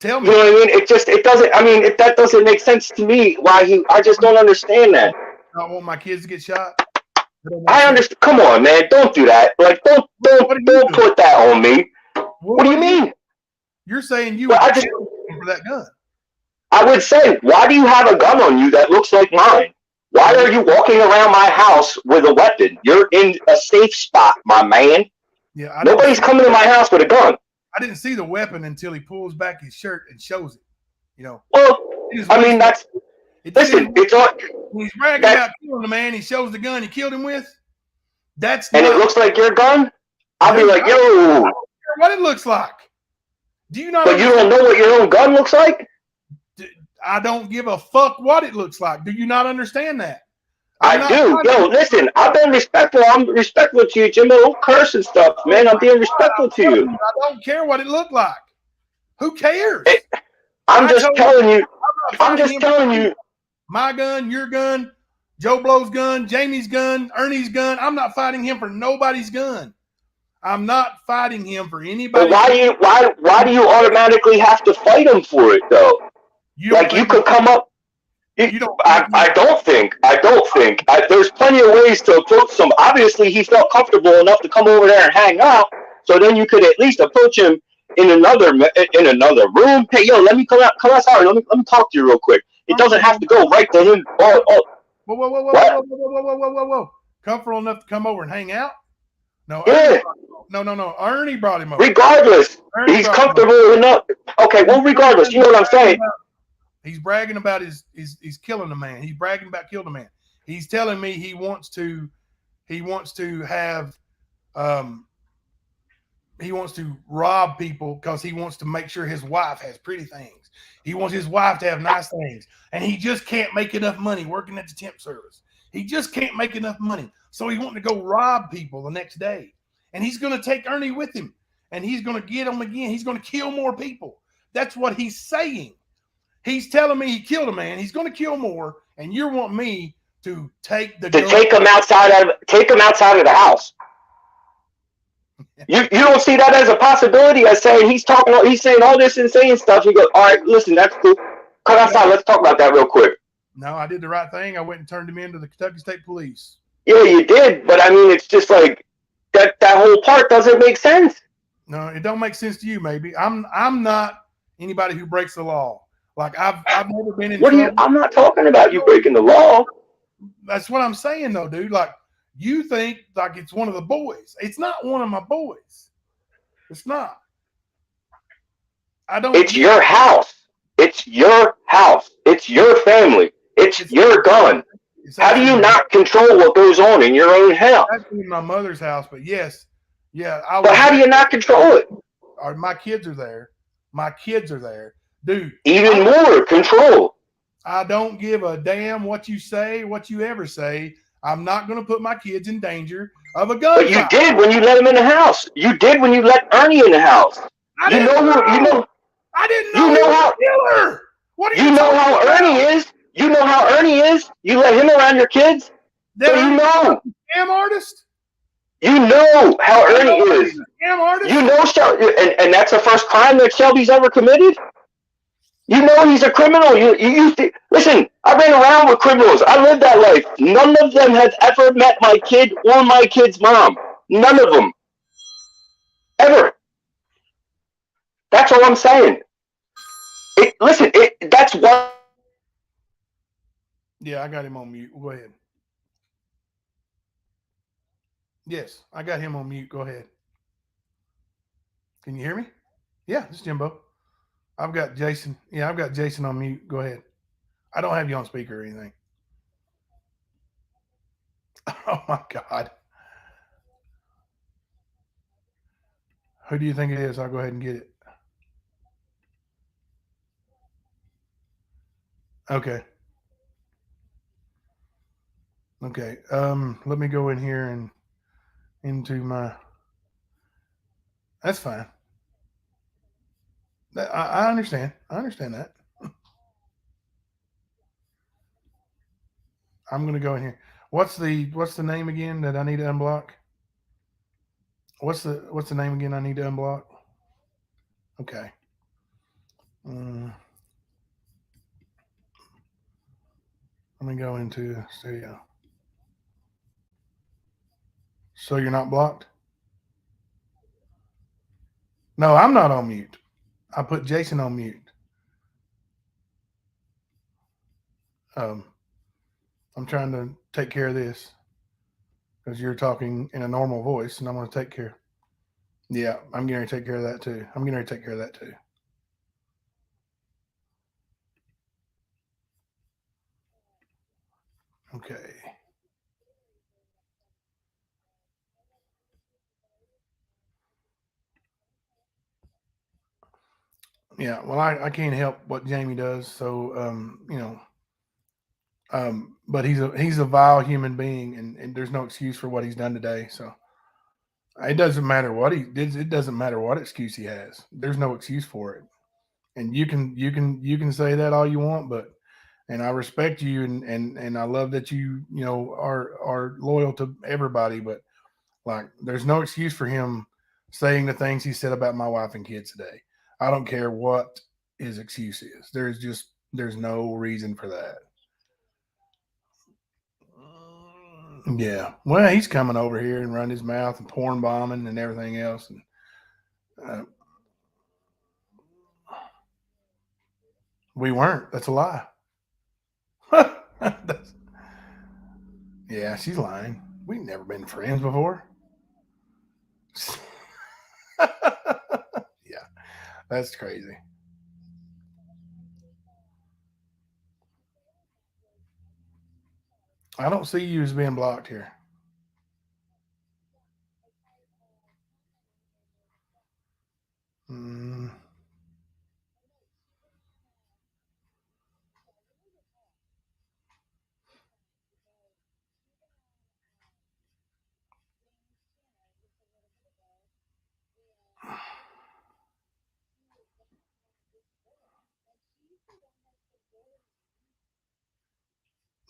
Tell me. You know what I mean? It doesn't. I mean, that doesn't make sense to me. I just don't understand that. I don't want my kids to get shot. I understand. Come on, man. Don't do that. Like, don't put that on me. What do you mean? You're saying you for that gun. I would say, why do you have a gun on you that looks like mine? Why are you walking around my house with a weapon? You're in a safe spot, my man. Yeah. Nobody's coming to my house with a gun. I didn't see the weapon until he pulls back his shirt and shows it. You know. Well, I mean, listen. It's on. When he's bragging about killing the man, he shows the gun he killed him with. And it looks like your gun. I'll be like, yo. What it looks like. Do you not? But you don't know what your own gun looks like? I don't give a fuck what it looks like. Do you not understand that? I do. Yo, listen, I've been respectful. I'm respectful to you, Jimbo. Don't curse and stuff, man. I'm being respectful to you. I don't care what it looked like. Who cares? I'm just telling you. I'm just telling you. My gun, your gun, Joe Blow's gun, Jamie's gun, Ernie's gun. I'm not fighting him for nobody's gun. I'm not fighting him for anybody. But why do you automatically have to fight him for it though? You could come up. I don't think. There's plenty of ways to approach some. Obviously, he felt comfortable enough to come over there and hang out. So then you could at least approach him in another room. Hey, yo, let me come outside. Let me talk to you real quick. It doesn't have to go right to him. Whoa. Comfortable enough to come over and hang out? No. Yeah. No. Ernie brought him over. Regardless, he's comfortable enough. Okay, well, regardless, you know what I'm saying. He's bragging about he's killing a man. He's bragging about killing a man. He's telling me he wants to have he wants to rob people because he wants to make sure his wife has pretty things. He wants his wife to have nice things. And he just can't make enough money working at the temp service. He just can't make enough money. So he's wanting to go rob people the next day. And he's going to take Ernie with him. And he's going to get him again. He's going to kill more people. That's what he's saying. He's telling me he killed a man. He's going to kill more. And you want me to take the gun. Take him outside of the house. You don't see that as a possibility, as saying he's saying all this insane stuff. You go, all right, listen, that's cool. Come outside, let's talk about that real quick. No, I did the right thing. I went and turned him into the Kentucky State Police. Yeah, you did, but I mean, it's just like that whole part doesn't make sense. No, it don't make sense to you, maybe. I'm not anybody who breaks the law. Like I've never been in trouble. I'm not talking about you breaking the law. That's what I'm saying though, dude. Like you think like it's one of the boys. It's not one of my boys. It's not. It's your house. It's your house. It's your family. It's your gun. How do you not control what goes on in your own house? That's in my mother's house, but yes. Yeah. But how do you not control it? My kids are there. My kids are there. Dude. Even more control. I don't give a damn what you say, what you ever say. I'm not going to put my kids in danger of a gun. But you did when you let him in the house. You did when you let Ernie in the house. I didn't know how killer. What are you know how Ernie is? You know how Ernie is? You let him around your kids? So you know. Scam artist? You know how Ernie is. Scam artist? You know and that's the first crime that Shelby's ever committed? You know he's a criminal. You used to listen. I ran around with criminals. I lived that life. None of them has ever met my kid or my kid's mom. None of them. Ever. That's all I'm saying. That's why. Yeah, I got him on mute. Go ahead. Yes, I got him on mute. Go ahead. Can you hear me? Yeah, this is Jimbo. I've got Jason. Yeah, I've got Jason on mute. Go ahead. I don't have you on speaker or anything. Oh, my God. Who do you think it is? I'll go ahead and get it. Okay. Okay. Let me go in here and into my. That's fine. I understand. I understand that. I'm going to go in here. What's the name again that I need to unblock? What's the name again I need to unblock? Okay. Let me go into studio. So you're not blocked? No, I'm not on mute. I put Jason on mute. I'm trying to take care of this because you're talking in a normal voice, and I'm going to take care. Yeah, I'm going to take care of that too. Okay. Yeah, well, I can't help what Jamie does, so but he's a vile human being, and there's no excuse for what he's done today. So it doesn't matter what he did. It doesn't matter what excuse he has. There's no excuse for it. And you can say that all you want, and I respect you, and I love that you are loyal to everybody, but like there's no excuse for him saying the things he said about my wife and kids today. I don't care what his excuse is. There's no reason for that. Yeah. Well, he's coming over here and running his mouth and porn bombing and everything else. And we weren't. That's a lie. Yeah, she's lying. We've never been friends before. Yeah, that's crazy. I don't see you as being blocked here. Mm.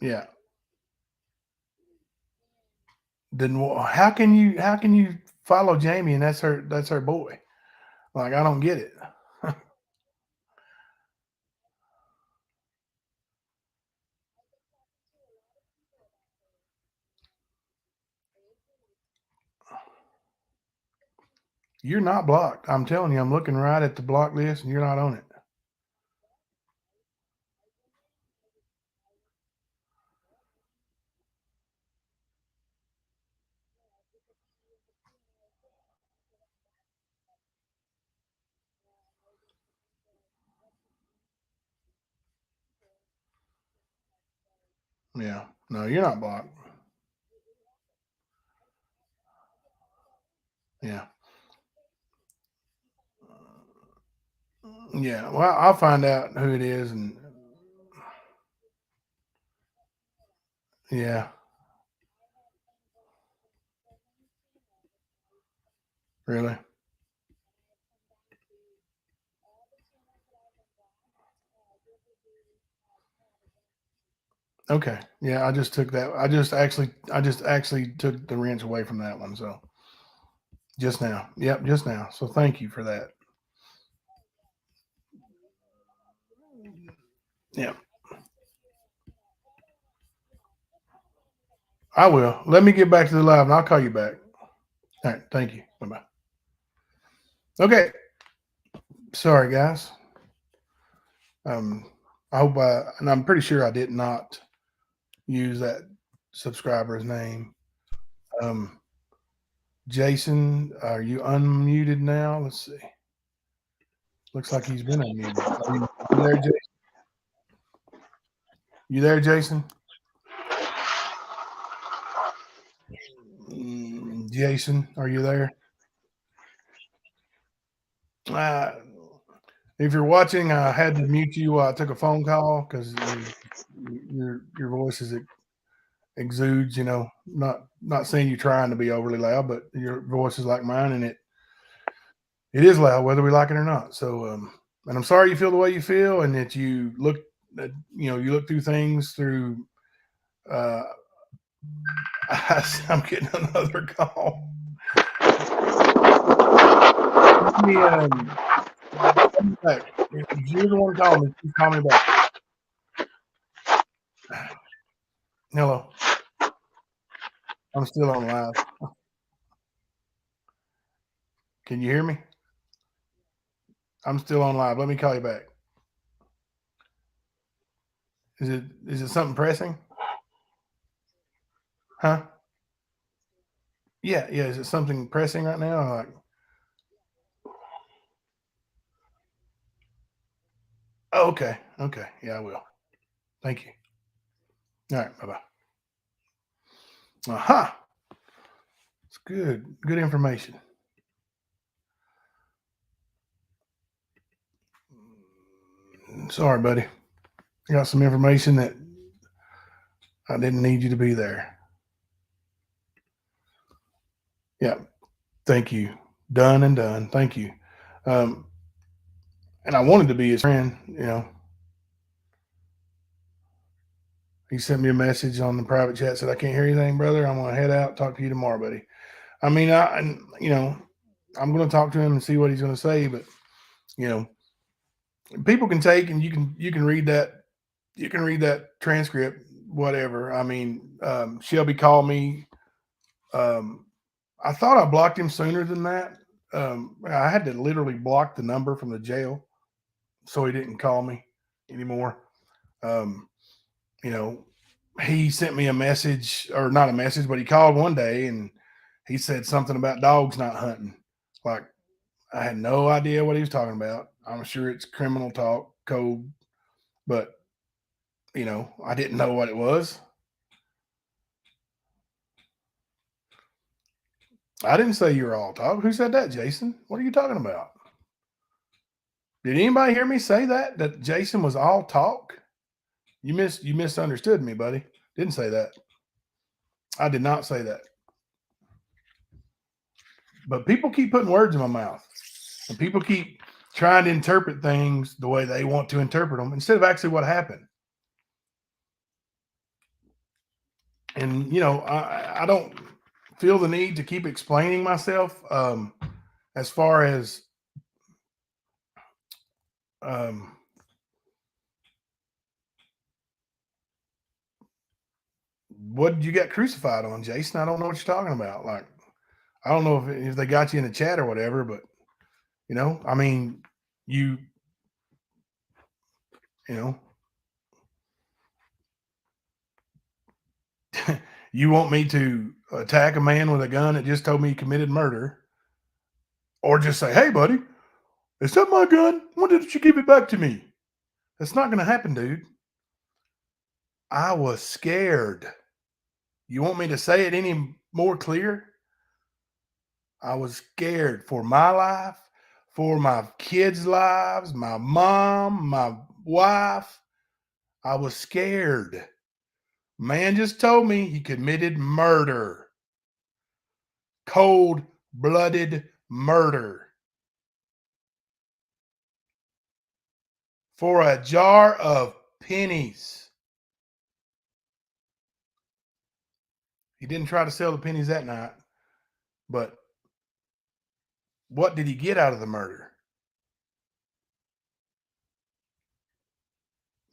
Yeah. Then how can you follow Jamie and that's her boy? Like I don't get it. You're not blocked. I'm telling you, I'm looking right at the block list and you're not on it. Yeah. No, you're not blocked. Yeah. Yeah. Well, I'll find out who it is and yeah, really. Okay. Yeah, I just took that. I just actually took the wrench away from that one. So just now. Yep, just now. So thank you for that. Yeah. I will. Let me get back to the live and I'll call you back. All right. Thank you. Bye bye. Okay. Sorry, guys. Um, I hope and I'm pretty sure I did not use that subscriber's name. Um, Jason, are you unmuted now? Let's see. Looks like he's been unmuted. You there, Jason? You there, Jason? Jason, are you there? Uh, if you're watching, I had to mute you while I took a phone call because your voice is exudes. You know, not saying you're trying to be overly loud, but your voice is like mine, and it is loud whether we like it or not. So, and I'm sorry you feel the way you feel, and that you look, you look through things through. Uh, I'm getting another call. Let me, call me back. If you're the one calling me, please call me back. Hello. I'm still on live. Can you hear me? I'm still on live. Let me call you back. Is it something pressing? Huh? Yeah, yeah. Is it something pressing right now? Like, oh, okay, okay. Yeah, I will. Thank you. All right, bye bye. Aha. It's good. Good information. Sorry, buddy. I got some information that I didn't need you to be there. Yeah. Thank you. Done and done. Thank you. Um, and I wanted to be his friend, He sent me a message on the private chat, said, I can't hear anything, brother. I'm going to head out. Talk to you tomorrow, buddy. I mean, I'm going to talk to him and see what he's going to say, but, you know, people can take and you can read that transcript, whatever. I mean, Shelby called me. I thought I blocked him sooner than that. I had to literally block the number from the jail so he didn't call me anymore. Um, you know, he sent me a message, or not a message, but he called one day and he said something about dogs not hunting. Like, I had no idea what he was talking about. I'm sure it's criminal talk code, but I didn't know what it was. I didn't say you were all talk. Who said that, Jason? What are you talking about? Did anybody hear me say that Jason was all talk? You misunderstood me, buddy. Didn't say that. I did not say that. But people keep putting words in my mouth. And people keep trying to interpret things the way they want to interpret them instead of actually what happened. And, you know, I don't feel the need to keep explaining myself as far as what did you get crucified on, Jason? I don't know what you're talking about. Like, I don't know if they got you in the chat or whatever, but, you know, I mean, you know, you want me to attack a man with a gun that just told me he committed murder, or just say, hey, buddy, is that my gun? When did you give it back to me? That's not going to happen, dude. I was scared. You want me to say it any more clear? I was scared for my life, for my kids' lives, my mom, my wife. I was scared. Man just told me he committed murder. Cold-blooded murder. For a jar of pennies. He didn't try to sell the pennies that night, but what did he get out of the murder?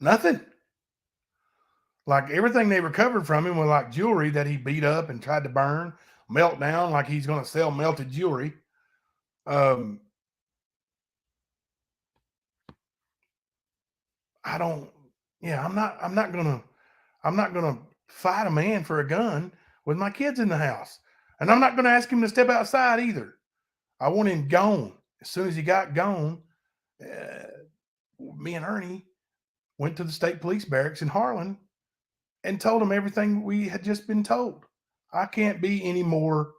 Nothing. Like everything they recovered from him was like jewelry that he beat up and tried to burn, melt down like he's going to sell melted jewelry. I'm not gonna fight a man for a gun with my kids in the house. And I'm not gonna ask him to step outside either. I want him gone. As soon as he got gone, me and Ernie went to the state police barracks in Harlan and told him everything we had just been told. I can't be any more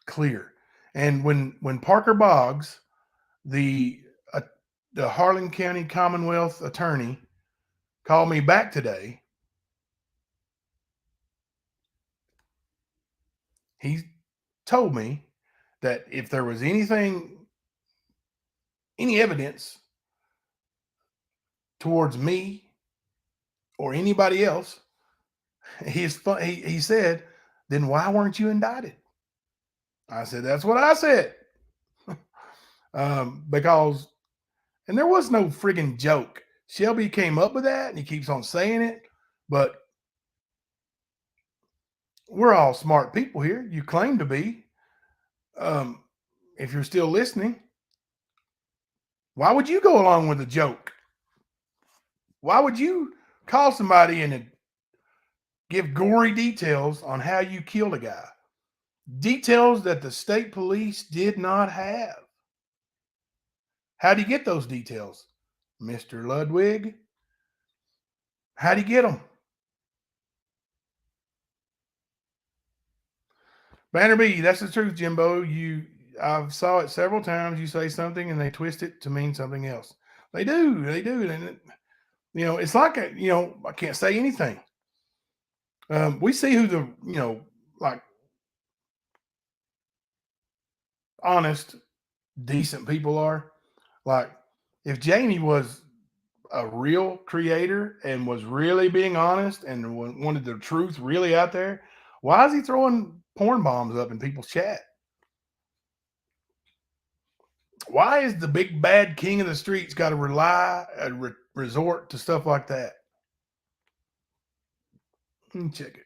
clear. And when Parker Boggs, the Harlan County Commonwealth attorney, called me back today, he told me that if there was any evidence towards me or anybody else, he said, then why weren't you indicted? I said, that's what I said. Because, and there was no friggin' joke. Shelby came up with that and he keeps on saying it, but we're all smart people here. You claim to be. If you're still listening, why would you go along with a joke? Why would you call somebody and give gory details on how you killed a guy? Details that the state police did not have. How do you get those details, Mr. Ludwig? How do you get them? Banner B, that's the truth, Jimbo. I've saw it several times. You say something and they twist it to mean something else. They do. And it's like I can't say anything. We see who the like honest, decent people are. Like if Jamie was a real creator and was really being honest and wanted the truth really out there, why is he throwing porn bombs up in people's chat? Why is the big bad king of the streets got to resort to stuff like that? Let me check it.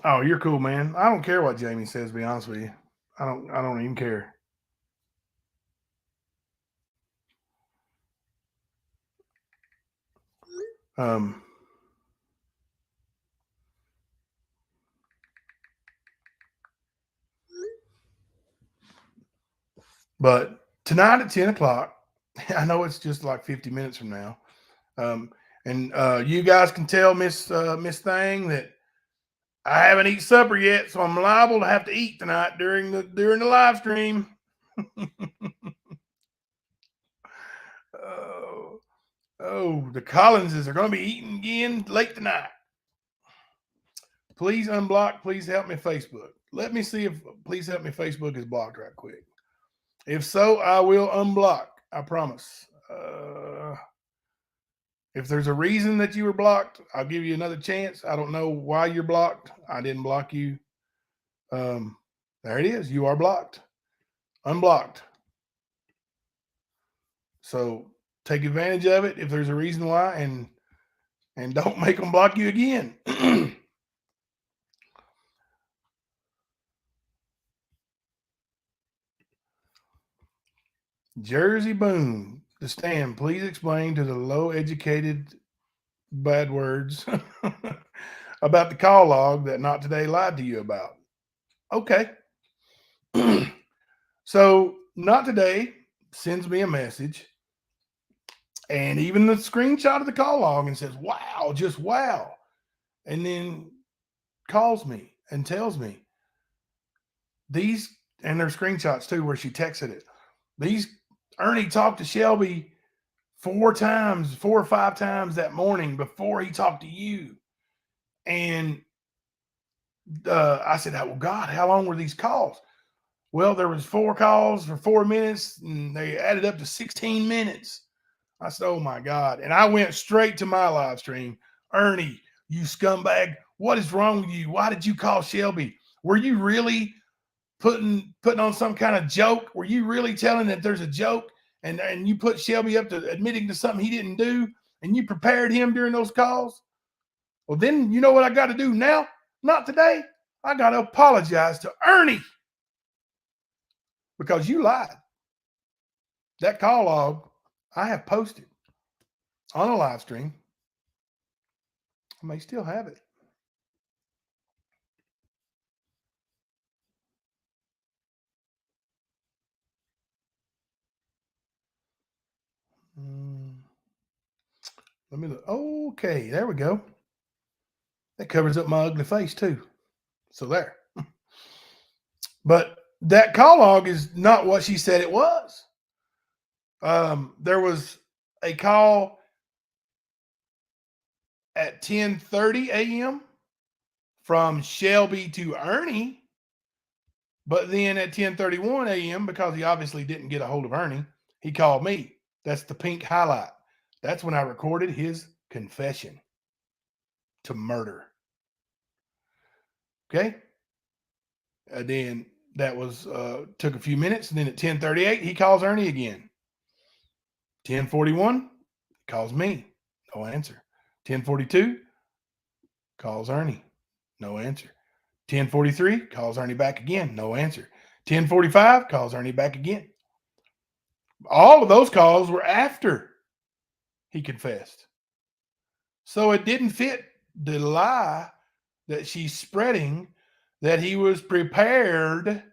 Oh, you're cool, man. I don't care what Jamie says, to be honest with you. I don't even care. But tonight at 10 o'clock, I know it's just like 50 minutes from now, And you guys can tell Miss Thing that I haven't eaten supper yet, so I'm liable to have to eat tonight during the live stream. The Collinses are going to be eating again late tonight. Please unblock. Please help me Facebook. Let me see if Please help me Facebook is blocked right quick. If so, I will unblock. I promise. If there's a reason that you were blocked, I'll give you another chance. I don't know why you're blocked. I didn't block you. There it is. You are blocked. Unblocked. So take advantage of it if there's a reason why, and don't make them block you again. Jersey Boom, the stand, please explain to the low-educated bad words about the call log that Not Today lied to you about. Okay. So Not Today sends me a message and even the screenshot of the call log and says, wow, just wow. And then calls me and tells me these, and there's screenshots too where she texted it. Ernie talked to Shelby 4 or 5 times that morning before he talked to you. And I said, well, God, how long were these calls? Well, there was 4 calls for 4 minutes and they added up to 16 minutes. I said, oh my God. And I went straight to my live stream. Ernie, you scumbag, what is wrong with you? Why did you call Shelby? Were you really putting on some kind of joke? Were you really telling that there's a joke and you put Shelby up to admitting to something he didn't do and you prepared him during those calls? Well, then you know what I got to do now? Not today. I got to apologize to Ernie because you lied. That call log I have posted on a live stream. I may still have it. Let me look. Okay, there we go. That covers up my ugly face too. So there. But that call log is not what she said it was. There was a call at 10:30 a.m. from Shelby to Ernie. But then at 10:31 a.m., because he obviously didn't get a hold of Ernie, he called me. That's the pink highlight. That's when I recorded his confession to murder. Okay? And then that was took a few minutes. And then at 10:38, he calls Ernie again. 10:41, calls me. No answer. 10:42, calls Ernie. No answer. 10:43, calls Ernie back again. No answer. 10:45, calls Ernie back again. All of those calls were after he confessed. So it didn't fit the lie that she's spreading that he was prepared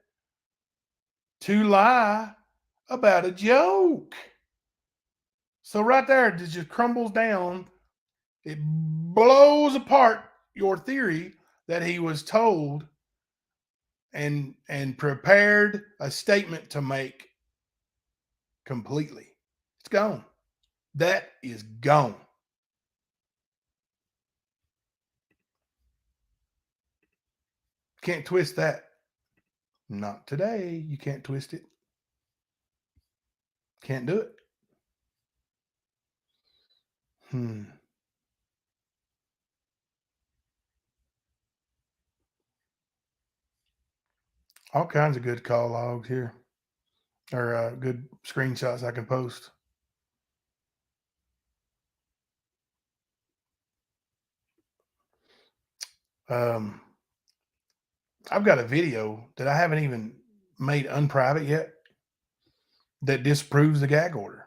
to lie about a joke. So right there, it just crumbles down. It blows apart your theory that he was told and prepared a statement to make completely. It's gone. That is gone. Can't twist that. Not today. You can't twist it. Can't do it. All kinds of good call logs here, or good screenshots I can post. I've got a video that I haven't even made unprivate yet that disproves the gag order.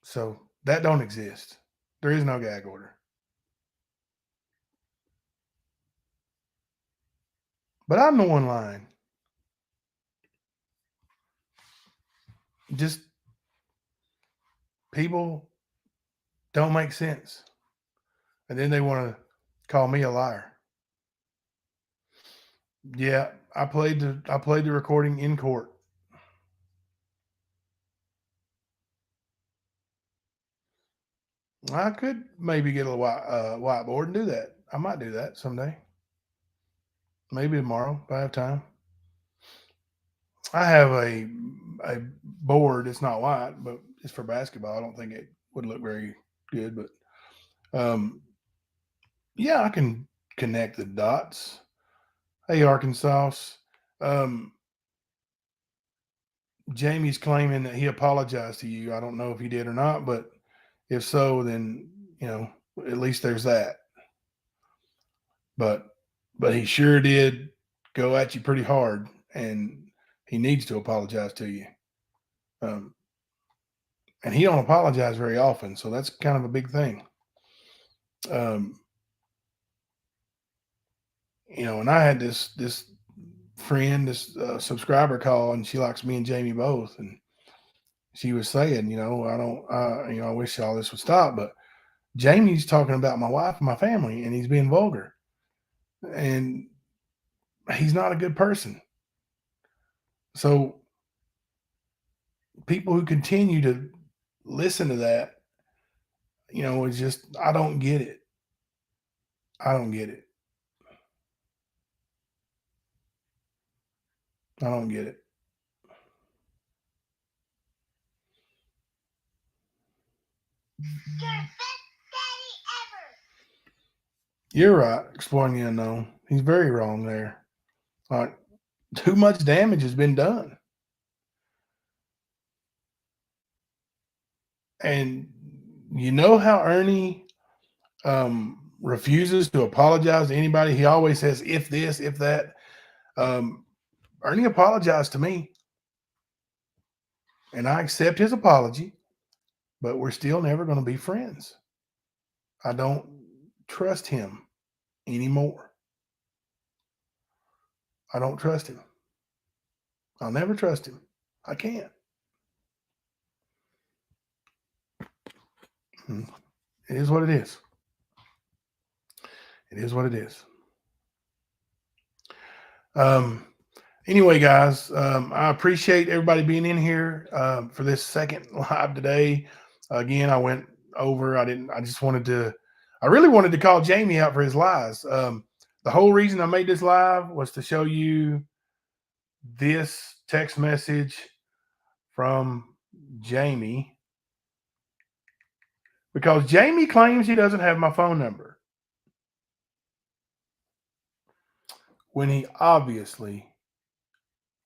So that don't exist. There is no gag order. But I'm the one lying. just people don't make sense. And then they want to call me a liar. Yeah, I played the recording in court. I could maybe get a whiteboard and do that. I might do that someday. Maybe tomorrow if I have time. I have a board. It's not white, but it's for basketball. I don't think it would look very good, but yeah, I can connect the dots. Hey, Arkansas. Jamie's claiming that he apologized to you. I don't know if he did or not, but if so, then at least there's that. But he sure did go at you pretty hard, and he needs to apologize to you. And he don't apologize very often, so that's kind of a big thing. And I had this friend, this subscriber call, and she likes me and Jamie both, and she was saying, I wish all this would stop, but Jamie's talking about my wife and my family, and he's being vulgar, and he's not a good person. So people who continue to listen to that, it's just, I don't get it. I don't get it. I don't get it. You're right, exploring the unknown. He's very wrong there. All right. Too much damage has been done. And you know how Ernie refuses to apologize to anybody? He always says, if this, if that. Ernie apologized to me. And I accept his apology, but we're still never going to be friends. I don't trust him anymore. I don't trust him. I'll never trust him. I can't. It is what it is. It is what it is. Anyway, guys, I appreciate everybody being in here for this second live today. Again, I went over. I really wanted to call Jamie out for his lies. The whole reason I made this live was to show you this text message from Jamie, because Jamie claims he doesn't have my phone number when he obviously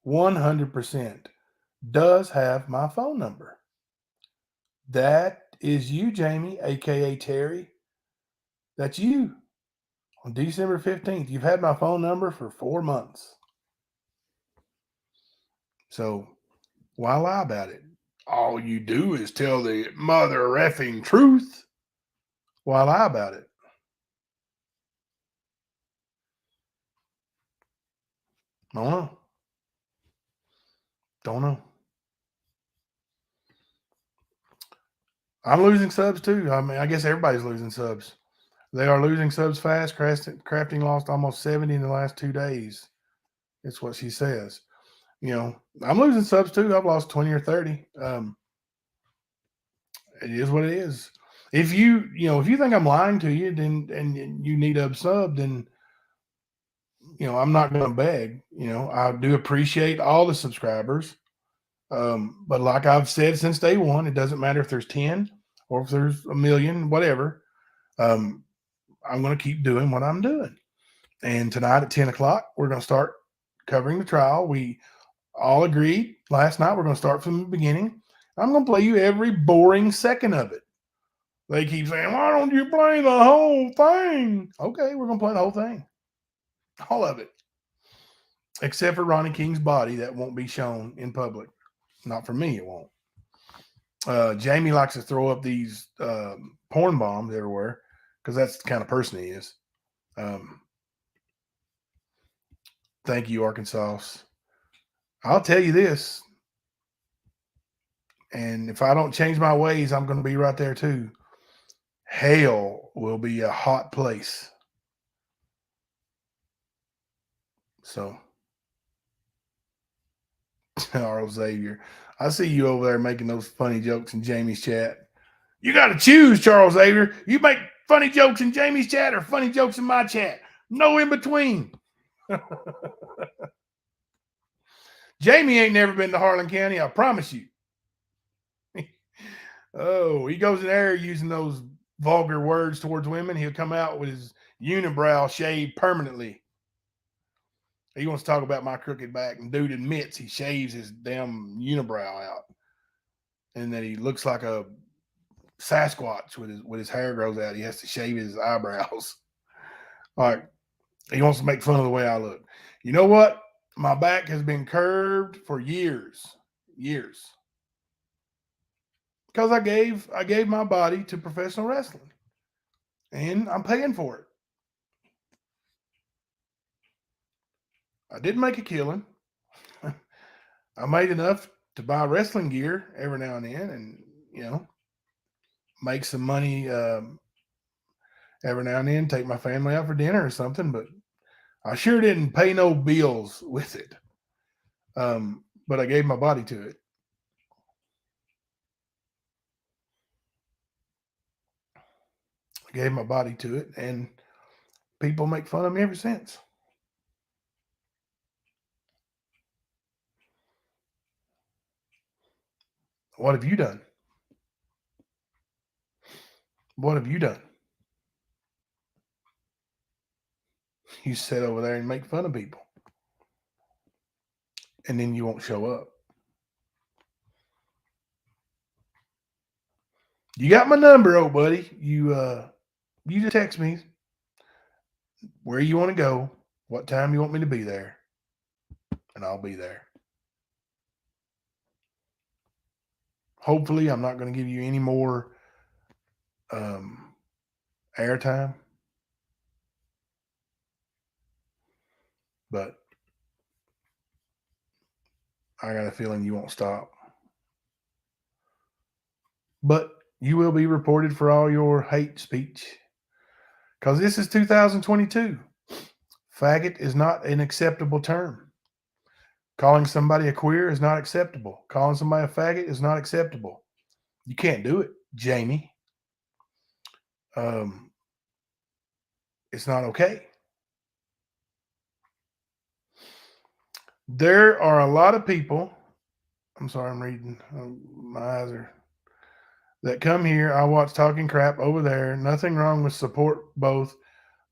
100% does have my phone number. That is you, Jamie, aka Terry. That's you. On December 15th, you've had my phone number for 4 months. So why lie about it? All you do is tell the mother effing truth. Why lie about it? Don't know. Don't know. I'm losing subs too. I mean, I guess everybody's losing subs. They are losing subs fast. Crafting lost almost 70 in the last 2 days. It's what she says. I'm losing subs too. I've lost 20 or 30. It is what it is. If you think I'm lying to you, then and you need a sub, then I'm not going to beg. I do appreciate all the subscribers. But like I've said since day one, it doesn't matter if there's 10 or if there's a million, whatever. I'm going to keep doing what I'm doing. And tonight at 10 o'clock, we're going to start covering the trial. We all agreed last night we're going to start from the beginning. I'm going to play you every boring second of it. They keep saying, why don't you play the whole thing? Okay, we're going to play the whole thing. All of it. Except for Ronnie King's body that won't be shown in public. Not for me, it won't. Jamie likes to throw up these porn bombs everywhere because that's the kind of person he is. Thank you, Arkansas. I'll tell you this. And if I don't change my ways, I'm going to be right there too. Hell will be a hot place. So, Charles Xavier, I see you over there making those funny jokes in Jamie's chat. You got to choose, Charles Xavier. You make funny jokes in Jamie's chat or funny jokes in my chat. No in between. Jamie ain't never been to Harlan County, I promise you. Oh, he goes in there using those vulgar words towards women. He'll come out with his unibrow shaved permanently. He wants to talk about my crooked back, and dude admits he shaves his damn unibrow out, and that he looks like a Sasquatch with his hair grows out. He has to shave his eyebrows. Like, he wants to make fun of the way I look. You know what? My back has been curved for years. Because I gave my body to professional wrestling. And I'm paying for it. I didn't make a killing. I made enough to buy wrestling gear every now and then, and make some money every now and then, take my family out for dinner or something, but I sure didn't pay no bills with it. But I gave my body to it. I gave my body to it, and people make fun of me ever since. What have you done? What have you done? You sit over there and make fun of people, and then you won't show up. You got my number, old buddy. You just text me where you want to go, what time you want me to be there, and I'll be there. Hopefully, I'm not going to give you any more airtime, but I got a feeling you won't stop. But you will be reported for all your hate speech, because this is 2022. Faggot is not an acceptable term. Calling somebody a queer is not acceptable. Calling somebody a faggot is not acceptable. You can't do it, Jamie. It's not okay. There are a lot of people. I'm sorry, I'm reading. My eyes are. That come here. I watch talking crap over there. Nothing wrong with support both,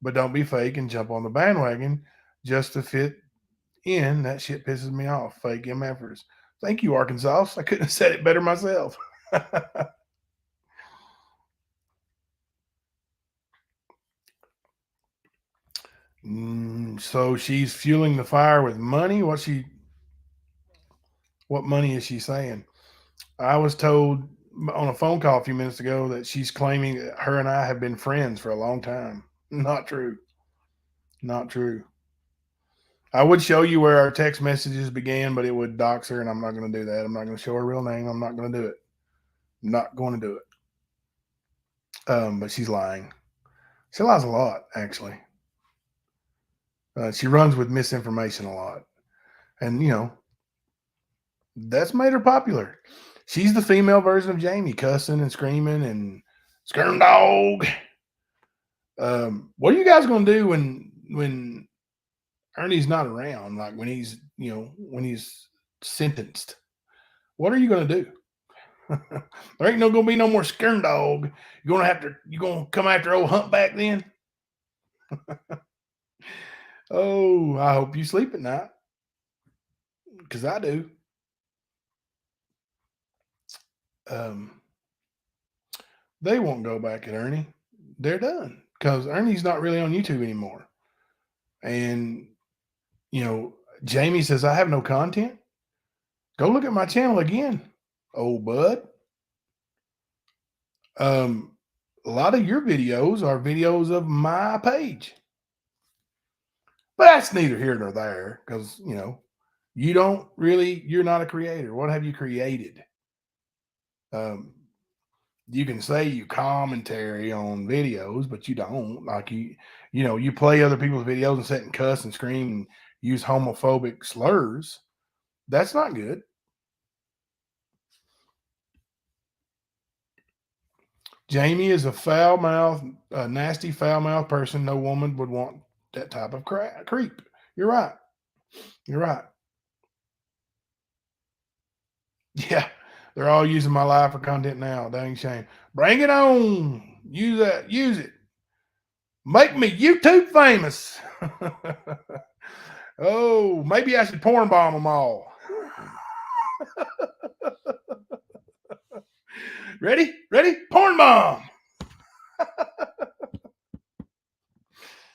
but don't be fake and jump on the bandwagon just to fit in. That shit pisses me off. Fake MFers. Thank you, Arkansas. I couldn't have said it better myself. So she's fueling the fire with money. What money is she saying? I was told on a phone call a few minutes ago that she's claiming that her and I have been friends for a long time. Not true. Not true. I would show you where our text messages began, but it would dox her, and I'm not going to do that. I'm not going to show her real name. I'm not going to do it. I'm not going to do it. But she's lying. She lies a lot, actually. She runs with misinformation a lot. And, that's made her popular. She's the female version of Jamie, cussing and screaming and skirm dog. What are you guys going to do when Ernie's not around? Like when he's sentenced? What are you going to do? There ain't going to be no more skirm dog. You're going to come after old Humpback then? Oh, I hope you sleep at night, because I do. They won't go back at Ernie. They're done, because Ernie's not really on YouTube anymore. And, Jamie says, I have no content. Go look at my channel again, old bud. A lot of your videos are videos of my page. But that's neither here nor there, because, you're not a creator. What have you created? You can say you commentary on videos, but you don't. Like you play other people's videos and sit and cuss and scream and use homophobic slurs. That's not good. Jamie is a nasty foul-mouthed person. No woman would want that type of creep. You're right. You're right. Yeah, they're all using my life for content now. Dang shame. Bring it on. Use that. Use it. Make me YouTube famous. Oh, maybe I should porn bomb them all. Ready? Ready? Porn bomb.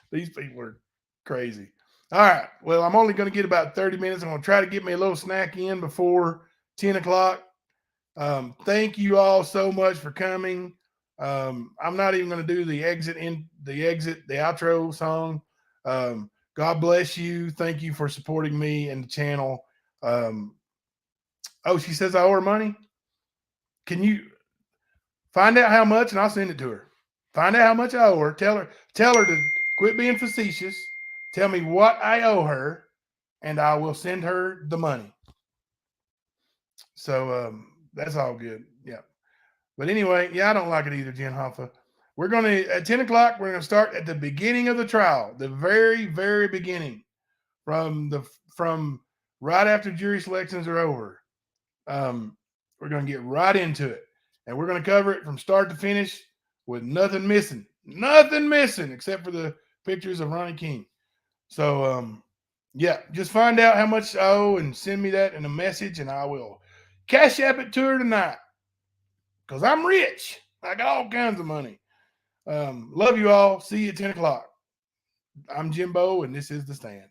These people are crazy. All right. Well, I'm only going to get about 30 minutes. I'm going to try to get me a little snack in before 10 o'clock. Thank you all so much for coming. I'm not even going to do the outro song. God bless you. Thank you for supporting me and the channel. Oh, she says I owe her money. Can you find out how much and I'll send it to her? Find out how much I owe her. Tell her to quit being facetious. Tell me what I owe her, and I will send her the money. So that's all good. Yeah. But anyway, yeah, I don't like it either, Jen Hoffa. We're going to, at 10 o'clock, we're going to start at the beginning of the trial, the very, very beginning, from right after jury selections are over. We're going to get right into it, and we're going to cover it from start to finish with nothing missing except for the pictures of Ronnie King. So, yeah, just find out how much I owe and send me that in a message, and I will cash app it to her tonight because I'm rich. I got all kinds of money. Love you all. See you at 10 o'clock. I'm Jimbo, and this is The Stand.